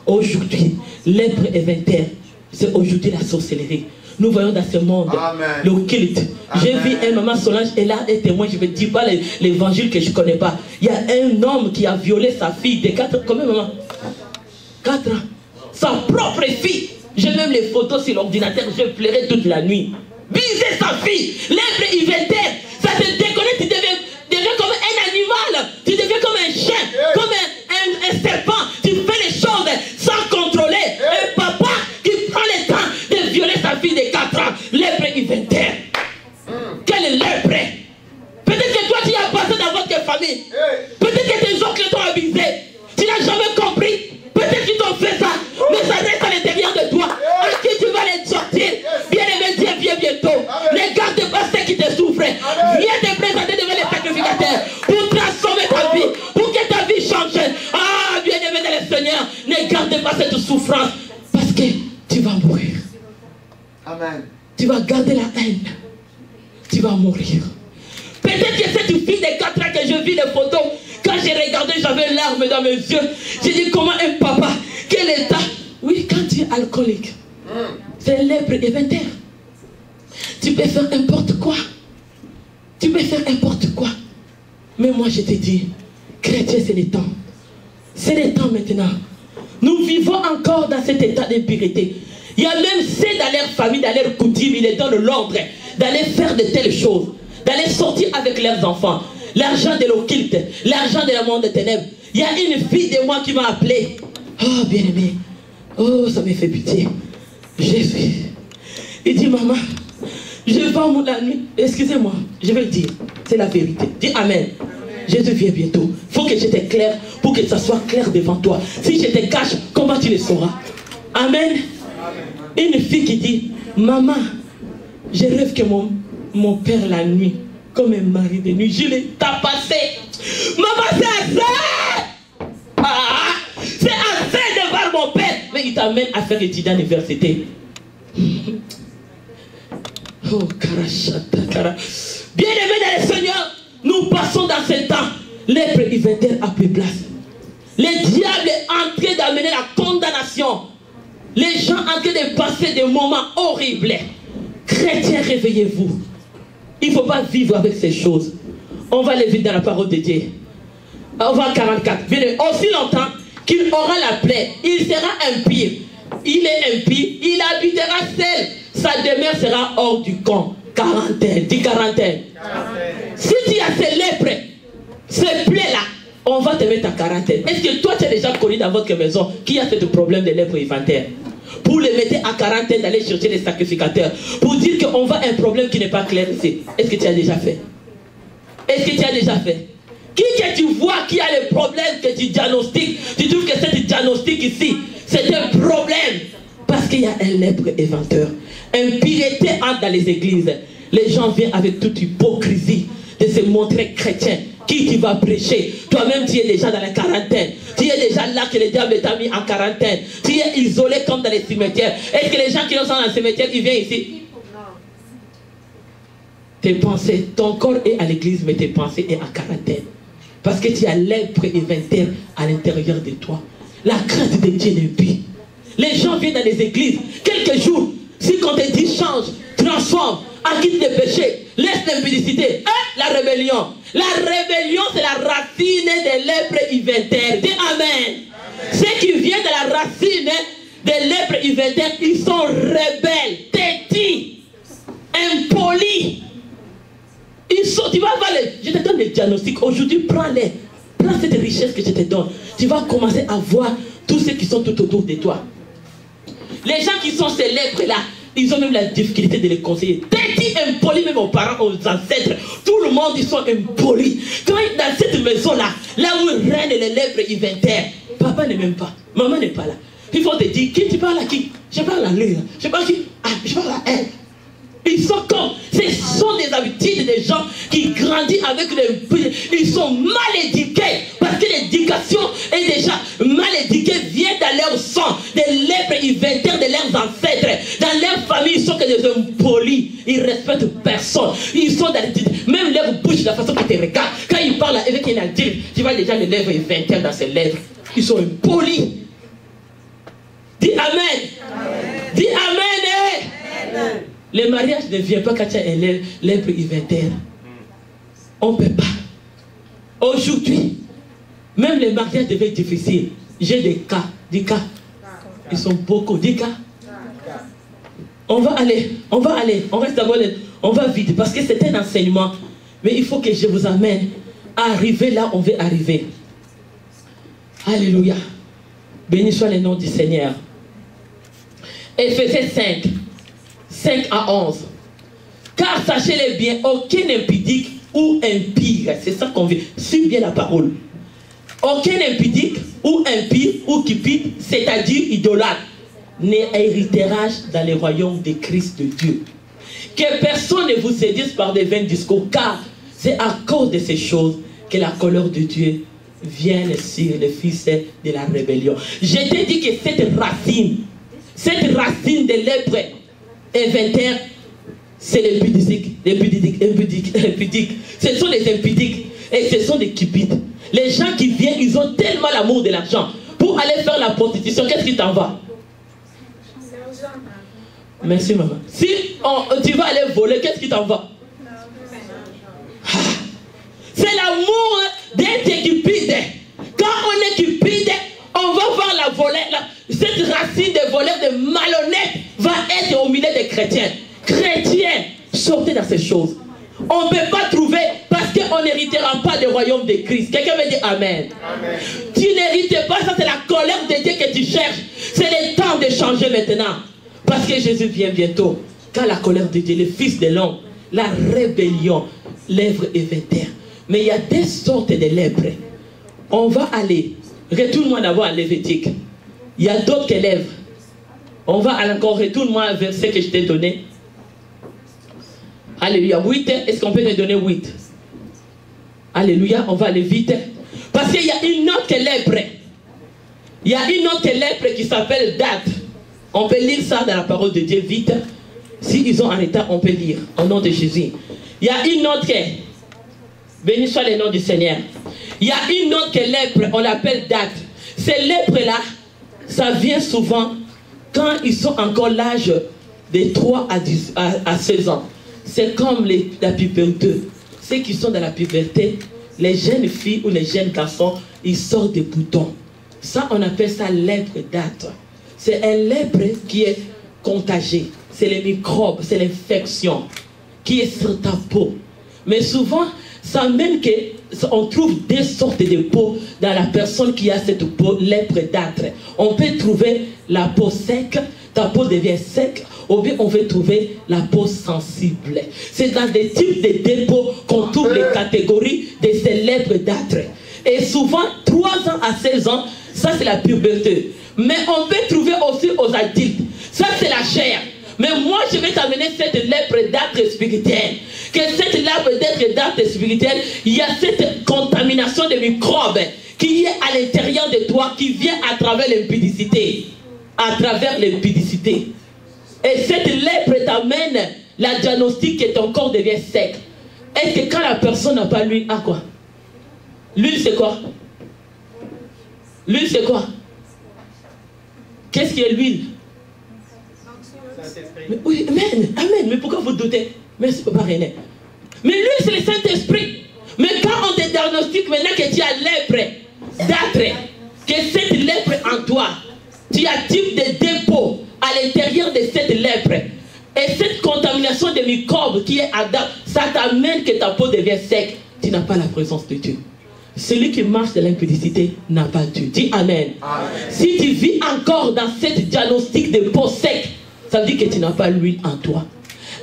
Aujourd'hui, lèpre éventaire, c'est aujourd'hui la sorcellerie. Nous voyons dans ce monde le culte. J'ai vu un maman Solange, et là, est témoin, je ne dis pas l'évangile que je ne connais pas. Il y a un homme qui a violé sa fille de 4 ans. Combien, maman? 4 ans. Sa propre fille. J'ai même les photos sur l'ordinateur, je pleurais toute la nuit. Biser sa fille, lèpre éventaire, ça te déconne, tu deviens comme un animal, tu deviens comme un chien, comme un serpent, tu fais les choses sans contrôler. Un papa qui prend le temps de violer sa fille de 4 ans, lèpre éventaire. Quel lèpre? Peut-être que toi tu as passé dans votre famille, peut-être que tes oncles t'ont abusé, tu n'as jamais compris, peut-être qu'ils t'ont fait ça, mais ça reste à l'intérieur de toi. À qui tu vas les sortir? Bien-aimé, Dieu vient bientôt. Ne garde pas ceux qui te souffrent. Viens te présenter devant les sacrificateurs pour transformer ta vie, pour que ta vie change. Ah, bien-aimé dans le Seigneur, ne garde pas cette souffrance parce que tu vas mourir. Amen. Tu vas garder la haine. Tu vas mourir. Peut-être que cette fille de 4 ans que je vis les photos, quand j'ai regardé, j'avais larmes dans mes yeux. J'ai dit comment un papa, quel état. Oui, quand tu es alcoolique, c'est lèpre éventaire. Tu peux faire n'importe quoi. Tu peux faire n'importe quoi. Mais moi je te dis, chrétien, c'est le temps. C'est le temps maintenant. Nous vivons encore dans cet état d'impureté. Il y a même ceux dans leur famille, dans leur coutume, ils les donnent l'ordre d'aller faire de telles choses, d'aller sortir avec leurs enfants. L'argent de l'occulte, l'argent de la monde des ténèbres. Il y a une fille de moi qui m'a appelé. Oh, bien-aimé. Oh, ça me fait pitié. Jésus. Il dit, maman, je vais la nuit. Excusez-moi, je vais le dire. C'est la vérité. Dis Amen. Jésus vient bientôt. Il faut que je t'éclaire pour que ça soit clair devant toi. Si je te cache, comment tu le sauras? Amen. Une fille qui dit, maman, je rêve que mon père la nuit, comme un mari de nuit, je l'ai tapassé. Maman, c'est assez! Ah, c'est assez de voir mon père. Mais il t'amène à faire étudier à l'université. Oh, karachata, kara. Bien-aimé dans le Seigneur, nous passons dans ce temps. Lèpre éventaire a pris place. Le diable est en train d'amener la condamnation. Les gens en train de passer des moments horribles. Chrétiens, réveillez-vous. Il ne faut pas vivre avec ces choses. On va les vivre dans la parole de Dieu. On va à 44. Aussi longtemps qu'il aura la plaie, il sera impie. Il est impie, il habitera seul. Sa demeure sera hors du camp. Quarantaine, dis quarantaine. Si tu as ces lèpres, ces plaies-là, on va te mettre à quarantaine. Est-ce que toi tu as déjà connu dans votre maison qui a ce problème de lèpre éventaire? Pour les mettre à quarantaine, d'aller chercher les sacrificateurs. Pour dire qu'on voit un problème qui n'est pas clair ici. Est-ce que tu as déjà fait? Est-ce que tu as déjà fait? Qui que tu vois qui a le problème que tu diagnostiques, tu trouves que ce diagnostic ici, c'est un problème. Parce qu'il y a un lèpre éventeur. Impureté entre dans les églises. Les gens viennent avec toute hypocrisie de se montrer chrétien. Qui tu vas prêcher? Toi-même tu es déjà dans la quarantaine. Tu es déjà là que le diable t'a mis en quarantaine. Tu es isolé comme dans les cimetières. Est-ce que les gens qui sont dans le cimetière, ils viennent ici? Non. Tes pensées, ton corps est à l'église, mais tes pensées sont en quarantaine. Parce que tu as lèpre éventaire à l'intérieur de toi. La crainte de Dieu n'est plus. Les gens viennent dans les églises. Quelques jours, si on te dit change, transforme, acquitte les péchés, laisse l'impudicité, la rébellion. La rébellion, c'est la racine des lèpres éventaires. Dis Amen. Ceux qui viennent de la racine des lèpres éventaires, ils sont rebelles, têtis, impolis. Ils sont, tu vas voir je te donne les diagnostics. Aujourd'hui, prends-les. Prends cette richesse que je te donne. Tu vas commencer à voir tous ceux qui sont tout autour de toi. Les gens qui sont ces lèpres-là, ils ont même la difficulté de les conseiller. Têtis, impolis, même aux parents, aux ancêtres. Tout le monde, ils sont impolis. Quand dans cette maison-là, là où règnent les lèpres éventaires, papa n'est même pas. Maman n'est pas là. Il faut te dire, qui tu parles à qui? Je parle à lui. Je parle à elle. Ils sont comme, ce sont des habitudes des gens qui grandissent avec les... Ils sont mal éduqués parce que l'éducation est déjà mal éduquée, vient dans leur sang, des lèpres inventaires de leurs ancêtres. Dans leur famille, ils sont que des hommes polis. Ils ne respectent personne. Ils sont dans même leur bouche, la façon qu'ils te regardent. Quand ils parlent avec un adulte, tu vois déjà les lèvres inventaires dans ses lèvres. Ils sont impolis. Dis Amen. Amen. Dis Amen. Amen. Le mariage ne vient pas quand tu as un lèpre inventaire. On ne peut pas. Aujourd'hui, même les mariages deviennent difficiles. J'ai des cas. Ils sont beaucoup. Des cas. On va aller. On reste d'abord, on va vite parce que c'est un enseignement. Mais il faut que je vous amène à arriver là où on veut arriver. Alléluia. Béni soit le nom du Seigneur. Éphésiens 5 à 11. Car sachez-le bien, aucun impudique ou impie, c'est ça qu'on veut, suivez bien la parole. Aucun impudique ou impie ou cupide, c'est-à-dire idolâtre, n'héritera dans le royaume de Christ de Dieu. Que personne ne vous séduise par des vains discours, car c'est à cause de ces choses que la colère de Dieu vient sur les fils de la rébellion. Je t'ai dit que cette racine de lèpre inventaire, c'est les impudiques. Ce sont les impudiques et ce sont des cupides. Les gens qui viennent, ils ont tellement l'amour de l'argent. Pour aller faire la prostitution, qu'est-ce qui t'en va? Merci maman. Si tu vas aller voler, qu'est-ce qui t'en va? C'est l'amour d'être cupide. Quand on est cupide, on va voir la volée. Cette racine de voleurs, de malhonnêtes, va être au milieu des chrétiens. Chrétiens, sortez dans ces choses. On ne peut pas trouver parce qu'on n'héritera pas le royaume de Christ. Quelqu'un me dit Amen. Amen. Tu n'hérites pas, ça c'est la colère de Dieu que tu cherches. C'est le temps de changer maintenant. Parce que Jésus vient bientôt. Quand la colère de Dieu, le Fils de l'homme, la rébellion, lèvre inventaire. Mais il y a des sortes de lèvres. On va aller. Retourne-moi d'abord à Lévitique. Il y a d'autres lèvres. On va encore, retourne-moi à un verset que je t'ai donné. Alléluia. 8, est-ce qu'on peut me donner 8? Alléluia, on va aller vite. Parce qu'il y a une autre lèpre. Il y a une autre lèpre qui s'appelle date. On peut lire ça dans la parole de Dieu vite. S'ils ont arrêté, on peut lire. Au nom de Jésus. Il y a une autre. Béni soit le nom du Seigneur. Il y a une autre lèpre, on l'appelle date. Ces lèpres-là, ça vient souvent quand ils sont encore l'âge de 3 à 16 ans. C'est comme la puberté. Ceux qui sont dans la puberté, les jeunes filles ou les jeunes garçons, ils sortent des boutons. Ça, on appelle ça lèpre date. C'est un lèpre qui est contagieux. C'est les microbes, c'est l'infection qui est sur ta peau. Mais souvent, ça mène qu'on trouve des sortes de peaux dans la personne qui a cette peau lèpre date. On peut trouver la peau sec, ta peau devient sec, ou bien on veut trouver la peau sensible. C'est dans des types de dépôts qu'on trouve les catégories de ces lèpres date. Et souvent, 3 ans à 16 ans, ça c'est la puberté. Mais on peut trouver aussi aux adultes. Ça c'est la chair. Mais moi je vais t'amener cette lèpre date spirituelle. Que cette lèpre date spirituelle, il y a cette contamination de microbes qui est à l'intérieur de toi, qui vient à travers l'impudicité. À travers l'impudicité. Et cette lèpre t'amène la diagnostic que ton corps devient sec. Est-ce que quand la personne n'a pas l'huile, à quoi? L'huile c'est quoi? L'huile c'est quoi? Qu'est-ce qui est l'huile? Oui, amen, amen. Mais pourquoi vous doutez? Merci, Papa René. Mais l'huile, c'est le Saint-Esprit. Mais quand on te diagnostique maintenant que tu as lèpre, d'âtre, que cette lèpre en toi, tu as type de dépôt à l'intérieur de cette lèpre. Et cette contamination de microbes qui est adaptée, ça t'amène que ta peau devient sec. Tu n'as pas la présence de Dieu. Celui qui marche de l'impudicité n'a pas Dieu. Dis Amen. Amen. Si tu vis encore dans cette diagnostic de peau sec, ça veut dire que tu n'as pas l'huile en toi.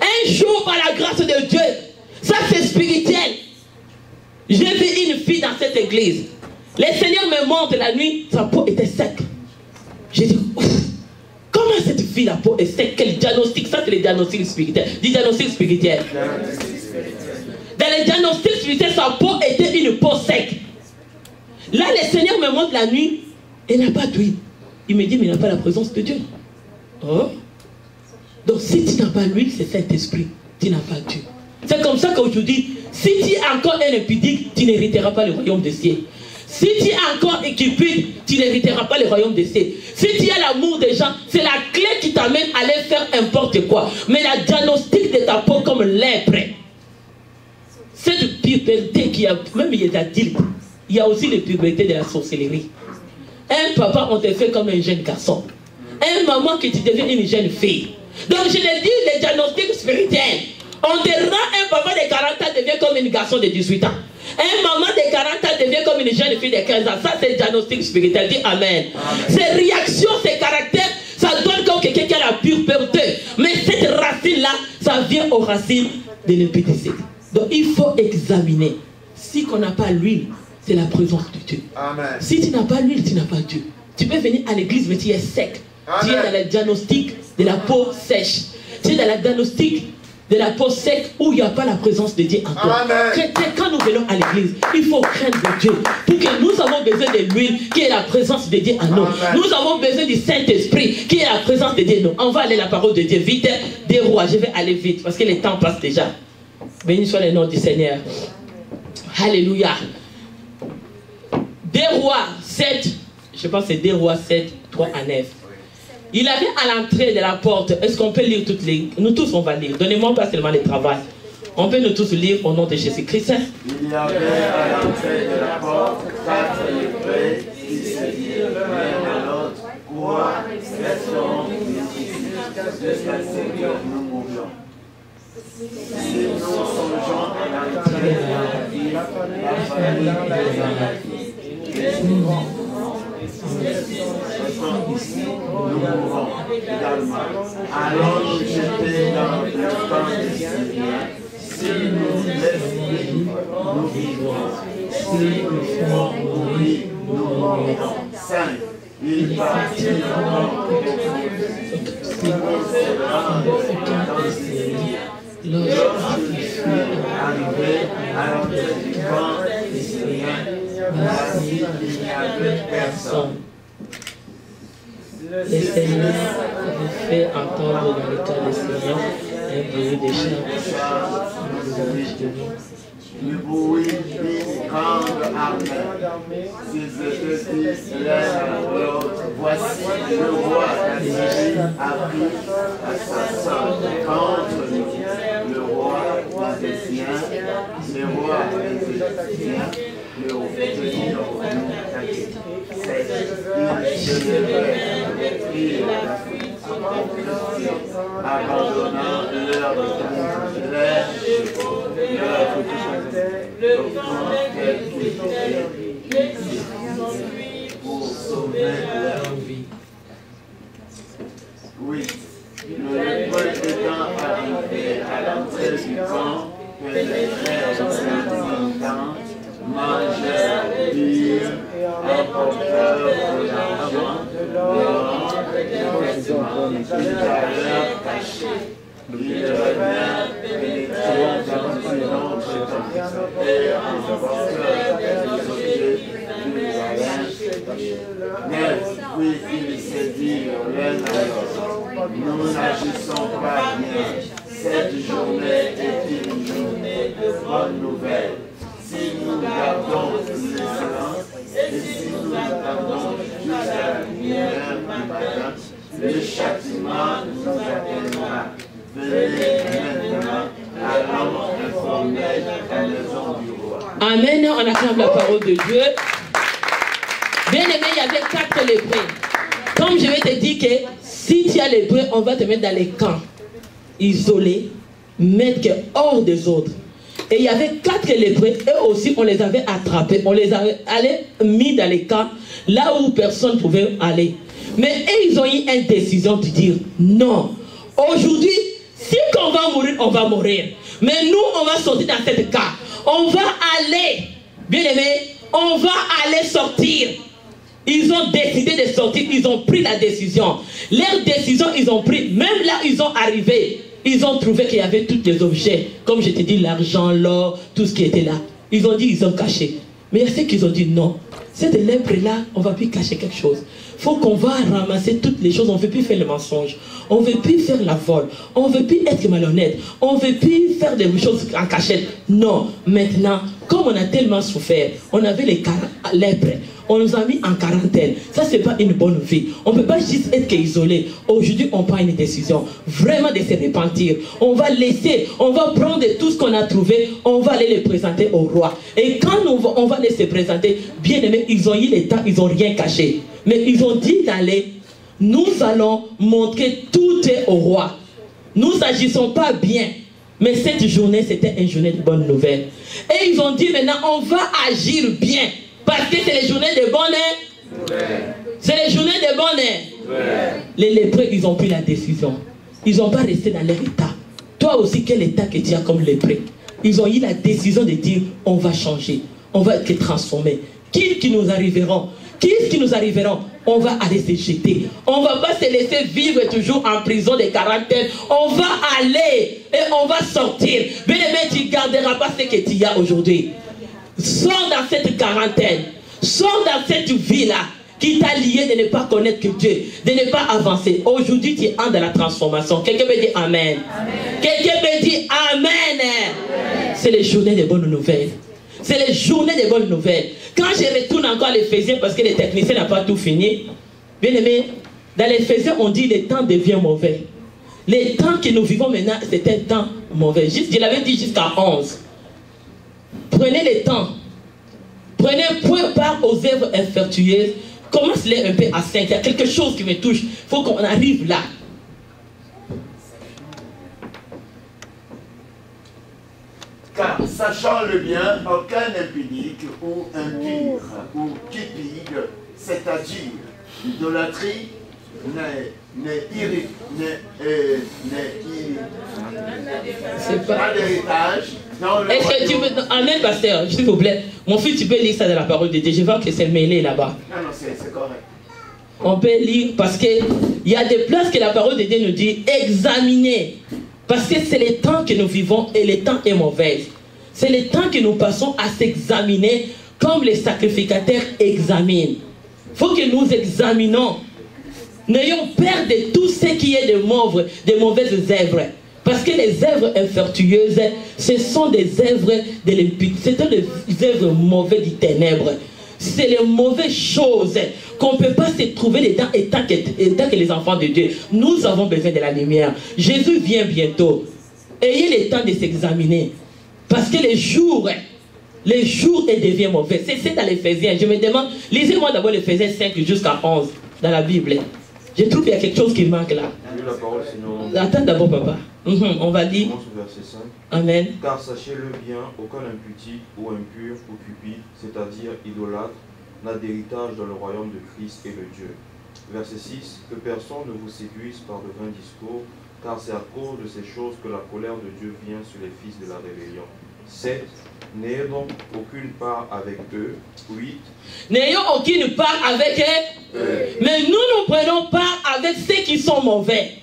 Un jour, par la grâce de Dieu, ça c'est spirituel. J'ai vu une fille dans cette église. Le Seigneur me montre la nuit, sa peau était sec. J'ai dit, comment cette vie, la peau est sec. Quel diagnostic? Ça, c'est les diagnostics spirituels. Dis diagnostic spirituel. Dans les diagnostics spirituels, sa peau était une peau sec. Là, le Seigneur me montre la nuit, il n'a pas d'huile. Il me dit, mais il n'a pas la présence de Dieu. Oh. Donc, si tu n'as pas l'huile, c'est Saint-Esprit. Tu n'as pas Dieu. C'est comme ça qu'aujourd'hui, si tu es encore un impudique, tu n'hériteras pas le royaume des cieux. Si tu es encore cupide, tu n'hériteras pas le royaume des cieux. Si tu as l'amour des gens, c'est la clé qui t'amène à aller faire n'importe quoi. Mais la diagnostic de ta peau comme lèpre, cette puberté qui a, même il y a adultes, il y a aussi les pubertés de la sorcellerie. Un papa, on te fait comme un jeune garçon. Un maman, que tu deviens une jeune fille. Donc je le dis, les diagnostics spirituels. On te rend un papa de 40 ans devient comme un garçon de 18 ans. Un maman de 40 ans devient comme une jeune fille de 15 ans. Ça, c'est le diagnostic spirituel. Dis Amen. Ces réactions, ces caractères, ça donne comme quelqu'un qui a la pureté. Mais cette racine-là, ça vient aux racines de l'impudicité. Donc, il faut examiner. Si on n'a pas l'huile, c'est la présence de Dieu. Amen. Si tu n'as pas l'huile, tu n'as pas Dieu. Tu peux venir à l'église, mais tu es sec. Amen. Tu es dans le diagnostic de la peau sèche. Tu es dans le diagnostic de la peau sec où il n'y a pas la présence de Dieu en toi. Quand nous venons à l'église, il faut craindre Dieu. Pour que nous avons besoin de l'huile qui est la présence de Dieu en nous. Nous avons besoin du Saint-Esprit qui est la présence de Dieu en nous. On va aller à la parole de Dieu vite. Des rois, je vais aller vite parce que le temps passe déjà. Béni soit le nom du Seigneur. Alléluia. Des rois 7, je pense que c'est des rois 7, 3 à 9. Il avait à l'entrée de la porte, est-ce qu'on peut lire toutes les... Nous tous on va lire, donnez-moi pas seulement les travail. On peut nous tous lire au nom de Jésus-Christ. Il y avait à l'entrée de la porte 4 lépreux qui se dirent l'un à l'autre, quoi, restons ici jusqu'à ce que nous mourions. Si nous songeons à l'entrée de la ville, la famille de la vie, et nous ici, nous mourrons également. Allons nous jeter dans le camp des Syriens. Si nous laissons vivre, nous vivrons. Si nous font mourir, nous mourrons. 5. Ils partirent si nous se rendent dans le Syrie. Lorsqu'ils furent arrivés à l'entrée du camp des Syriens, voici il n'y avait personne. Le Seigneur avait fait entendre dans le camp des Syriens un bruit de chars. Le bruit d'une grande armée. S'ils étaient dit l'un à l'autre, voici le roi d'Assyrie a pris assassin contre nous. Le roi des Égyptiens, le roi des Égyptiens, le roi ils se levèrent et abandonnant leur pour sauver leur vie. Oui, le peuple étant arrivé à l'entrée du camp, que les frères intendants mangèrent, burent, emportèrent de l'argent, de l'or, des vêtements, ils allèrent cacher. Ils revinrent pénétrant dans une autre tente et emportèrent des objets du jardin. 9. Puis ils se dirent l'un à l'autre, nous n'agissons pas bien. Cette journée est une journée de bonnes nouvelles. Si nous gardons le silence et si nous attendons jusqu'à la lumière du matin, le châtiment nous atteindra. Venez maintenant, allons informer la maison du roi. Amen, on acclame la parole de Dieu. Bien aimé, il y avait 4 lépreux. Comme je vais te dire que si tu as lépreux, on va te mettre dans les camps isolés, mettre hors des autres. Et il y avait 4 lépreux, eux aussi on les avait attrapés, on les avait mis dans les camps, là où personne ne pouvait aller. Mais eux, ils ont eu une décision de dire non. Aujourd'hui, si on va mourir, on va mourir. Mais nous, on va sortir dans cette cas. On va aller, bien aimé, on va aller sortir. Ils ont décidé de sortir, ils ont pris la décision. Leur décision, ils ont pris. Même là, ils ont arrivé. Ils ont trouvé qu'il y avait tous les objets. Comme je t'ai dit, l'argent, l'or, tout ce qui était là. Ils ont dit, ils ont caché. Mais il y a ceux qui ont dit non. Cette lèpre-là, on ne va plus cacher quelque chose. Il faut qu'on va ramasser toutes les choses. On ne veut plus faire le mensonge. On ne veut plus faire la vol. On ne veut plus être malhonnête. On ne veut plus faire des choses en cachette. Non. Maintenant, comme on a tellement souffert, on avait les lèpres. On nous a mis en quarantaine. Ça, ce n'est pas une bonne vie. On ne peut pas juste être isolé. Aujourd'hui, on prend une décision. Vraiment de se repentir. On va laisser, on va prendre tout ce qu'on a trouvé. On va aller les présenter au roi. Et quand on va les se présenter, bien aimés, ils ont eu le temps, ils n'ont rien caché. Mais ils ont dit d'aller, nous allons montrer tout au roi. Nous n'agissons pas bien. Mais cette journée, c'était une journée de bonnes nouvelles. Et ils ont dit maintenant, on va agir bien. Parce que c'est les journées de bonheur. C'est les journées de bonheur. Les lépreux, ils ont pris la décision. Ils n'ont pas resté dans leur état. Toi aussi, quel état que tu as comme lépreux? Ils ont eu la décision de dire, on va changer. On va être transformés. Qui nous arriveront? Qu'est-ce qui nous arriveront? On va aller se jeter. On ne va pas se laisser vivre toujours en prison de quarantaine. On va aller et on va sortir. Bien aimé, tu ne garderas pas ce que tu as aujourd'hui. Sors dans cette quarantaine. Sors dans cette vie-là qui t'a lié de ne pas connaître que Dieu, de ne pas avancer. Aujourd'hui, tu entres dans la transformation. Quelqu'un me dit Amen. Quelqu'un me dit Amen. C'est les journées des bonnes nouvelles. C'est les journées des bonnes nouvelles. Quand je retourne encore à l'Éphésiens, parce que les techniciens n'ont pas tout fini, bien aimé, dans l'Éphésiens, on dit le temps devient mauvais. Les temps que nous vivons maintenant, c'est un temps mauvais. Je l'avais dit jusqu'à 11. Prenez le temps. Prenez point part aux œuvres infructueuses. Commence-les un peu à 5. Il y a quelque chose qui me touche. Il faut qu'on arrive là. Car, sachant le bien, aucun impudique ou impur ou cupide, c'est-à-dire idolâtrie, pas d'héritage. Est-ce que tu peux... Amen, pasteur, s'il vous plaît. Mon fils, tu peux lire ça dans la parole de Dieu. Je vois que c'est mêlé là-bas. Non, c'est correct. On peut lire parce qu'il y a des places que la parole de Dieu nous dit examiner. Parce que c'est le temps que nous vivons et le temps est mauvais. C'est le temps que nous passons à s'examiner comme les sacrificateurs examinent. Il faut que nous examinons. N'ayons peur de tout ce qui est de mauvaises œuvres. Parce que les œuvres infructueuses, ce sont des œuvres de l'impureté, ce sont des œuvres mauvaises du ténèbre. C'est les mauvaises choses qu'on ne peut pas se trouver dedans étant que les enfants de Dieu. Nous avons besoin de la lumière. Jésus vient bientôt. Ayez le temps de s'examiner. Parce que les jours deviennent mauvais. C'est dans l'Éphésiens. Je me demande, lisez-moi d'abord l'Éphésiens 5 jusqu'à 11 dans la Bible. Je trouve qu'il y a quelque chose qui manque là. Attends d'abord, papa. On va lire. Verset 5. Amen. Car sachez-le bien, aucun impudique ou impur ou cupide, c'est-à-dire idolâtre, n'a d'héritage dans le royaume de Christ et de Dieu. Verset 6. Que personne ne vous séduise par de vains discours, car c'est à cause de ces choses que la colère de Dieu vient sur les fils de la rébellion. 7. N'ayez donc aucune part avec eux. 8. N'ayons aucune part avec eux. Mais nous prenons part avec ceux qui sont mauvais.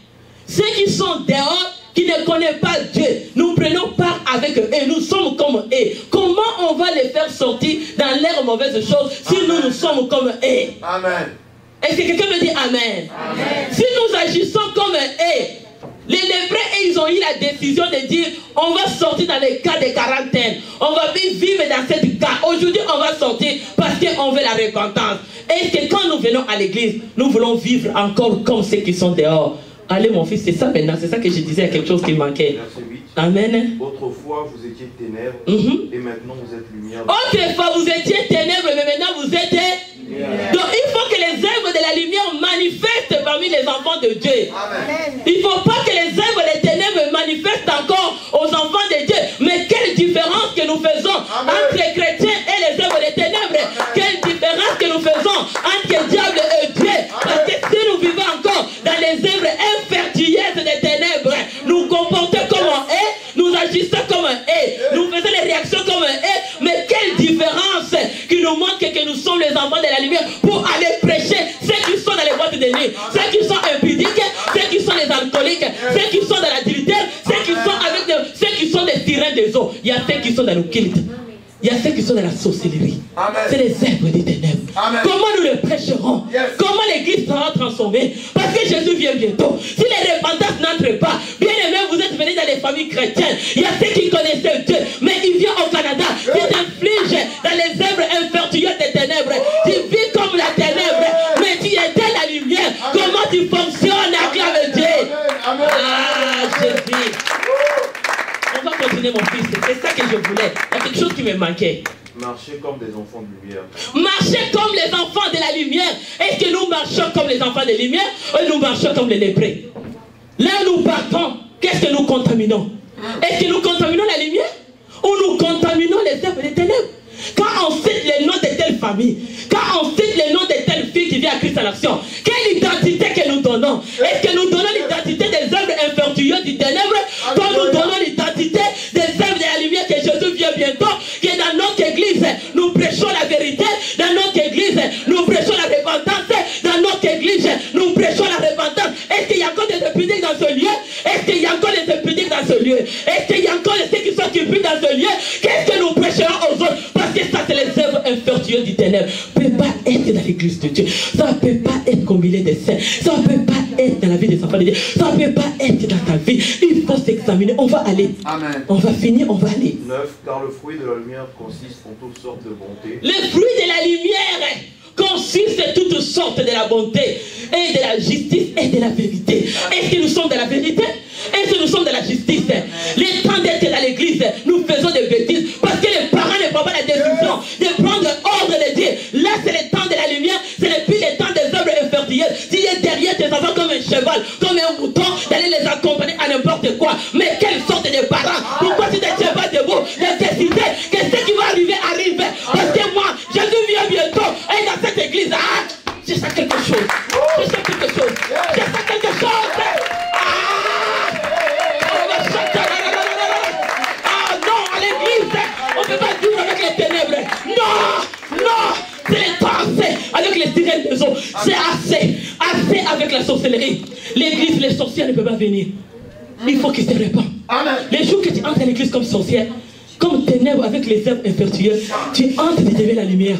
Ceux qui sont dehors, qui ne connaissent pas Dieu. Nous prenons part avec eux et nous sommes comme eux. Comment on va les faire sortir dans leurs mauvaises choses si nous sommes comme eux? Amen. Est-ce que quelqu'un me dit Amen? Amen. Si nous agissons comme eux, les lépreux, ils ont eu la décision de dire on va sortir dans les cas de quarantaine. On va vivre dans cette cas. Aujourd'hui, on va sortir parce qu'on veut la repentance. Est-ce que quand nous venons à l'église, nous voulons vivre encore comme ceux qui sont dehors? Allez mon fils, c'est ça maintenant. C'est ça que je disais, quelque chose qui manquait. Verset 8. Amen. Autrefois, vous étiez ténèbres et maintenant vous êtes lumière. Autrefois, vous étiez ténèbres, mais maintenant vous êtes lumière. Donc il faut que les œuvres de la lumière manifestent parmi les enfants de Dieu. Amen. Il ne faut pas que les œuvres des ténèbres manifestent encore aux enfants de Dieu. Mais quelle différence que nous faisons entre les chrétiens et les œuvres des ténèbres. Quelle différence que nous faisons entre le diable et Dieu. Parce que si nous vivons encore dans les œuvres infructueuses des ténèbres, nous comportons comme un et, nous agissons comme un et, nous faisons les réactions comme un et. Mais quelle différence qui nous montre que nous sommes les enfants de la lumière pour aller famille, ceux qui sont impudiques, ceux qui sont les alcooliques, ceux qui sont dans l'adultère, ceux qui sont des tyrans des eaux. Il y a ceux qui sont dans le culte. Il y a ceux qui sont dans la sorcellerie. C'est les œuvres des ténèbres. Amen. Comment nous les prêcherons? Comment l'église sera transformée? Parce que Jésus vient bientôt. Si les repentances n'entrent pas, bien aimé, vous êtes venus dans les familles chrétiennes. Il y a ceux qui connaissaient Dieu, mais il vient au Canada. Il t'inflige dans les œuvres infructueuses des ténèbres. Tu vis comme la ténèbre, mais tu étais la lumière. Comment tu fonctionnes? Acclame Dieu. Ah, Jésus. On va continuer, mon fils. C'est ça que je voulais. Il y a quelque chose qui me manquait. Marchez comme des enfants de lumière. Marchez comme les enfants de la lumière. Est-ce que nous marchons comme les enfants de lumière ou nous marchons comme les lépreux? Là nous partons, qu'est-ce que nous contaminons? Est-ce que nous contaminons la lumière ou nous contaminons les œuvres des ténèbres? Quand on cite les noms de telle famille, quand on cite les noms de telle fille qui vient à Christ à l'action, quelle identité que nous donnons? Est-ce que nous donnons l'identité des œuvres infructueuses du ténèbre, comme nous donnons l'identité des œuvres de la lumière que Jésus vient bientôt, que dans notre église nous prêchons la vérité, dans notre église nous prêchons la repentance, dans notre église nous prêchons la repentance. Est-ce qu'il y a encore des impudiques dans ce lieu? Est-ce qu'il y a encore des impudiques dans ce lieu? Est-ce qu'il y a encore ceux qui sont impudiques dans ce lieu? Qu'est-ce que nous prêcherons aux autres? Parce que ça c'est les œuvres infructueuses du ténèbre. Ça ne peut pas être dans l'église de Dieu. Ça ne peut pas être au milieu des saints. Ça ne peut pas être dans la vie des enfants de Dieu. Ça ne peut pas être dans ta vie. Il faut s'examiner. On va aller. Amen. On va finir, on va aller. 9. Car le fruit de la lumière consiste en toutes sortes de bonté. Le fruit de la lumière consiste en toutes sortes de la bonté et de la justice et de la vérité. Est-ce que nous sommes de la vérité? Est-ce que nous sommes de la justice? Le temps d'être dans l'église, nous faisons des bêtises parce que les parents ne prennent pas la décision de prendre ordre de Dieu. Là, c'est le temps de la lumière, ce n'est plus le temps des œuvres infructueuses. Tu es derrière tes enfants comme un cheval, comme un mouton, d'aller les accompagner à n'importe quoi. Mais quelle sorte de parents? Pourquoi tu ne tiens pas debout de décider que ce qui va arriver arrive? Parce que moi, Jésus vient bientôt et dans cette église, je sais quelque chose. Je sais quelque chose. Je sais quelque chose. Non, à l'église, on ne peut pas vivre avec les ténèbres. Non, non, c'est le temps assez avec les sirènes des eaux. C'est assez, assez avec la sorcellerie. L'église, les sorcières ne peuvent pas venir. Il faut qu'ils se répandent. Les jours que tu entres à l'église comme sorcière, comme ténèbres avec les œuvres infructueuses, tu entres et tu deviens la lumière.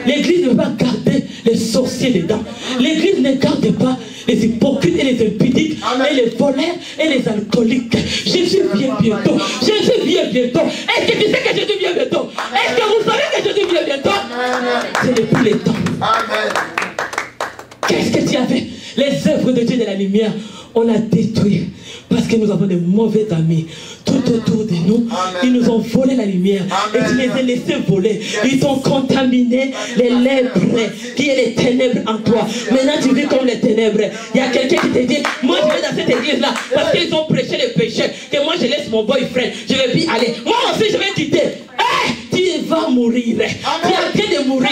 L'église ne peut pas garder les sorciers dedans. L'église ne garde pas les hypocrites et les impudiques et les voleurs et les alcooliques. Jésus vient bientôt. Jésus vient bientôt. Est-ce que tu sais que Jésus vient bientôt? Est-ce que vous savez que Jésus vient bientôt? C'est depuis les temps. Qu'est-ce que tu avais? Les œuvres de Dieu de la lumière, on a détruit parce que nous avons de mauvais amis tout autour de nous. Ils nous ont volé la lumière et tu les as laissés voler. Ils ont contaminé les lèvres qui est les ténèbres en toi. Maintenant tu vis comme les ténèbres. Il y a quelqu'un qui te dit, moi je vais dans cette église là parce qu'ils ont prêché le péché, que moi je laisse mon boyfriend, je vais plus aller. Moi aussi je vais quitter. Tu vas mourir. Tu es en train de mourir.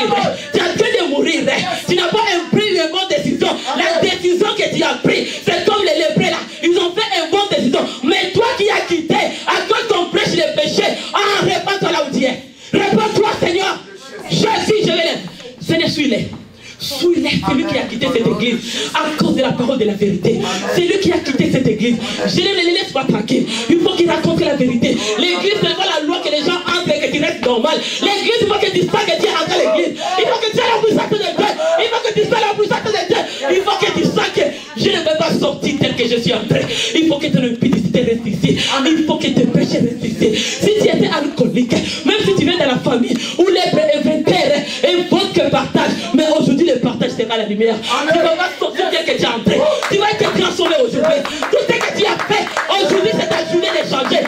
Tu es en train de mourir. Tu n'as pas pris une bonne décision. La décision que tu as prise, c'est comme les lépreux là. Ils ont fait une bonne décision. Mais toi qui as quitté, à cause qu'on prêche le péché, répands-toi là où tu es. Répands-toi, Seigneur. Je vais l'être. Seigneur, suis-les. Suis-les, c'est lui qui a quitté cette église à cause de la parole de la vérité. C'est lui qui a quitté cette église. Je ne les laisse pas tranquilles. Il faut qu'ils racontent la vérité. L'église, c'est pas la loi que les gens entrent et que tu restes normal. L'église, il faut que tu saches que tu es rentré à l'église. Il faut que tu aies la puissance de Dieu. Il faut que tu saches la puissance de Dieu. Il faut que tu saches que je ne vais pas sortir tel que je suis entré. Il faut que ton impudicité reste ici. Il faut que tes péchés restent ici. Si tu étais alcoolique, même si tu viens de la famille où les inventaires et vote que partage, mais aujourd'hui le partage sera la lumière. Tu ne vas pas sortir bien que tu es entré. Tu vas être transformé aujourd'hui. Tout ce que tu as fait aujourd'hui, c'est ta journée de changer.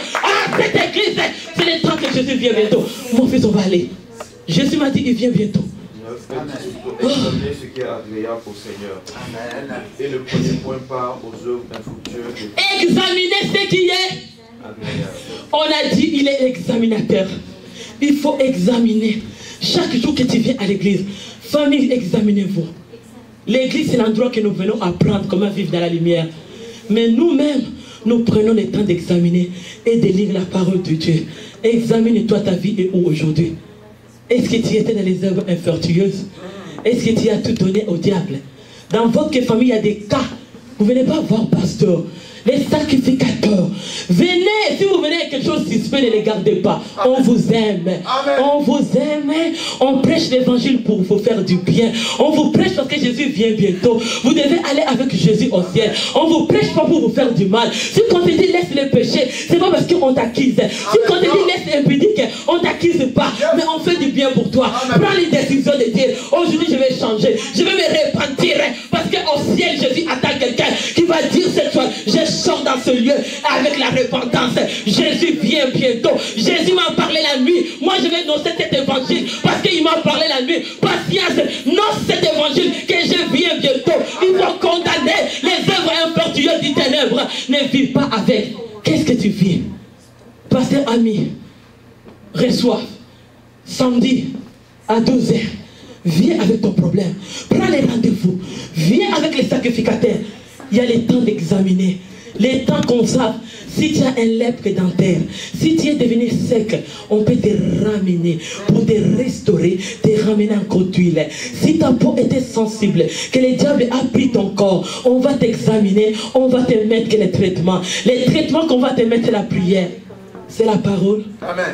Cette église, c'est le temps que Jésus vient bientôt. Mon fils, on va aller. Jésus m'a dit, il vient bientôt. Examiner ce qui est agréable au Seigneur. Et le premier point part aux œuvres infructueuses. Examiner ce qui est agréable. On a dit, il est examinateur. Il faut examiner. Chaque jour que tu viens à l'église, famille, examinez-vous. L'église, c'est l'endroit que nous venons apprendre comment vivre dans la lumière. Mais nous-mêmes, nous prenons le temps d'examiner et de lire la parole de Dieu. Examine-toi ta vie et où aujourd'hui. Est-ce que tu étais dans les œuvres infructueuses? Est-ce que tu as tout donné au diable? Dans votre famille, il y a des cas. Vous ne venez pas voir pasteur. Les sacrificateurs. Venez, si vous venez avec quelque chose de suspect, ne les gardez pas. Amen. On vous aime. Amen. On vous aime. On prêche l'évangile pour vous faire du bien. On vous prêche parce que Jésus vient bientôt. Vous devez aller avec Jésus au ciel. On ne vous prêche pas pour vous faire du mal. Si on te dit laisse les péchés, c'est pas parce qu'on t'accuse. Si on te dit laisse l'impudique, on ne t'accuse pas. Mais on fait du bien pour toi. Amen. Prends les décisions de dire aujourd'hui je vais changer. Je vais me repentir. Parce qu'au ciel, Jésus attend quelqu'un qui va dire cette chose. Je sors dans ce lieu avec la repentance. Jésus vient bientôt. Jésus m'a parlé la nuit. Moi je vais annoncer cet évangile parce qu'il m'a parlé la nuit. Patience, non cet évangile que je viens bientôt. Il faut condamner les œuvres infructueuses du ténèbre. Ne vis pas avec. Qu'est-ce que tu vis? Pasteur ami, reçois samedi à 12h. Viens avec ton problème. Prends les rendez-vous. Viens avec les sacrificateurs. Il y a les temps d'examiner. Les temps qu'on sait, si tu as un lèpre dentaire, si tu es devenu sec, on peut te ramener pour te restaurer, te ramener encore d'huile. Si ta peau était sensible, que le diable a pris ton corps, on va t'examiner, on va te mettre les traitements. Les traitements qu'on va te mettre, c'est la prière. C'est la parole,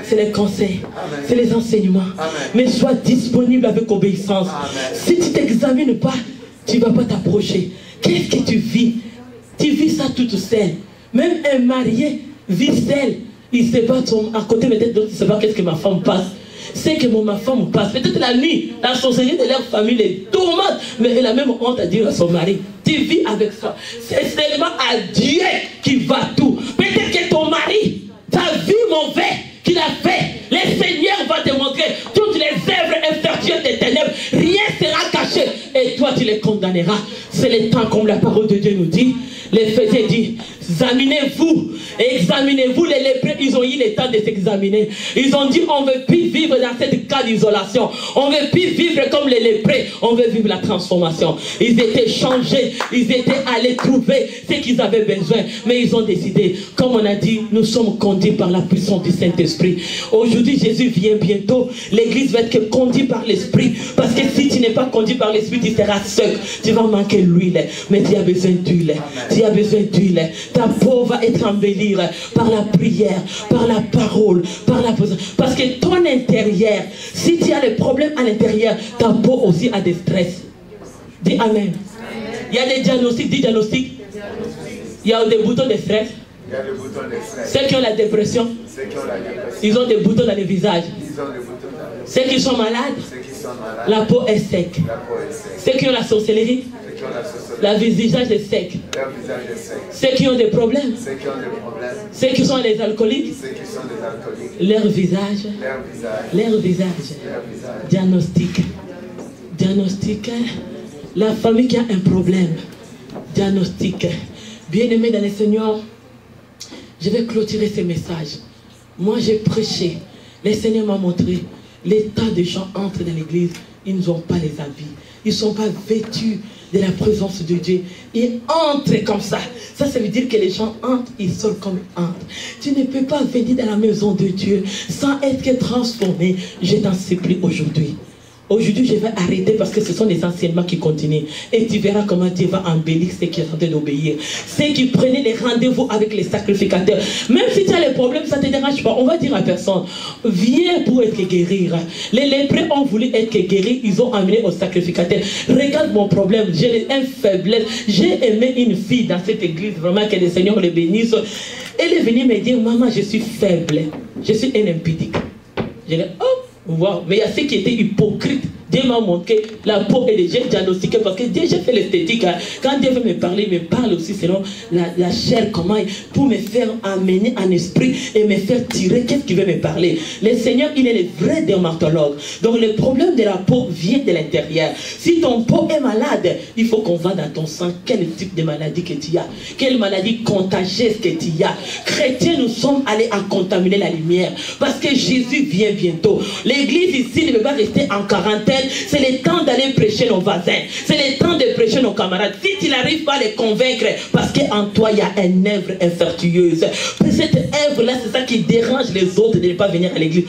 c'est les conseils, c'est les enseignements. Amen. Mais sois disponible avec obéissance. Amen. Si tu ne t'examines pas, tu ne vas pas t'approcher. Qu'est-ce que tu vis? Tu vis ça toute seule. Même un marié vit seul. Il ne sait pas à côté, peut-être d'autres ne savent pas qu'est-ce que ma femme passe. C'est que ma femme passe. Peut-être la nuit, la sorcellerie de leur famille les tourmente, mais elle a même honte à dire à son mari. Tu vis avec ça. C'est seulement à Dieu qui va tout. Peut-être que ton mari, ta vie mauvaise qu'il a fait, le Seigneur va te montrer toutes les œuvres infructueuses des ténèbres. Rien sera caché et toi tu les condamneras. C'est le temps comme la parole de Dieu nous dit. L'Éphésiens dit, examinez-vous les lépreux. Ils ont eu le temps de s'examiner. Ils ont dit, on ne veut plus vivre dans cette cas d'isolation. On ne veut plus vivre comme les lépreux. On veut vivre la transformation. Ils étaient changés. Ils étaient allés trouver ce qu'ils avaient besoin. Mais ils ont décidé, comme on a dit, nous sommes conduits par la puissance du Saint-Esprit. Aujourd'hui, Jésus vient bientôt. L'église va être conduite par l'Esprit. Parce que si tu n'es pas conduit par l'Esprit, tu seras sec. Tu vas manquer l'huile. Mais tu as besoin d'huile. Tu as besoin d'huile. Ta peau va être embellie par la prière, par la parole, par la position. Parce que ton intérieur, si tu as des problèmes à l'intérieur, ta peau aussi a des stress. Dis Amen. Il y a des diagnostics, dis diagnostics. Il y a des boutons de stress. Ceux qui ont la dépression, ils ont des boutons dans le visage. Ceux qui sont malades, la peau est sec. Ceux qui ont la sorcellerie, le visage est sec. Ceux qui ont des problèmes, ceux qui sont les alcooliques, leur visage. Diagnostic. La famille qui a un problème. Diagnostic. Bien-aimé dans le Seigneur, je vais clôturer ce message. Moi j'ai prêché. Le Seigneur m'a montré les tas de gens entrent dans l'église. Ils n'ont pas les habits. Ils ne sont pas vêtus de la présence de Dieu. Ils entrent comme ça. Ça veut dire que les gens entrent, ils sortent comme ils entrent. Tu ne peux pas venir dans la maison de Dieu sans être transformé. Je t'en supplie aujourd'hui. Aujourd'hui, je vais arrêter parce que ce sont les enseignements qui continuent. Et tu verras comment Dieu va embellir ceux qui sont en train d'obéir. Ceux qui prenaient les rendez-vous avec les sacrificateurs. Même si tu as les problèmes, ça ne te dérange pas. On va dire à personne, viens pour être guéri. Les lépreux ont voulu être guéris. Ils ont amené au sacrificateur. Regarde mon problème. J'ai une faiblesse. J'ai aimé une fille dans cette église. Vraiment que le Seigneur le bénisse. Elle est venue me dire, maman, je suis faible. Je suis un impudique. Je dis, oh. Wow. Mais il y a ceux qui étaient hypocrites. Dieu m'a montré la peau et les jeunes diagnostiqués parce que Dieu, j'ai fait l'esthétique. Quand Dieu veut me parler, il me parle aussi selon la chair, comment, pour me faire amener en esprit et me faire tirer. Qu'est-ce qu'il veut me parler? Le Seigneur, il est le vrai dermatologue. Donc le problème de la peau vient de l'intérieur. Si ton peau est malade, il faut qu'on voit dans ton sang quel type de maladie que tu as. Quelle maladie contagieuse que tu as. Chrétiens, nous sommes allés en contaminer la lumière parce que Jésus vient bientôt. L'église ici ne peut pas rester en quarantaine. C'est le temps d'aller prêcher nos voisins. C'est le temps de prêcher nos camarades. Si tu n'arrives pas à les convaincre, parce qu'en toi, il y a une œuvre infructueuse. Cette œuvre-là, c'est ça qui dérange les autres de ne pas venir à l'église.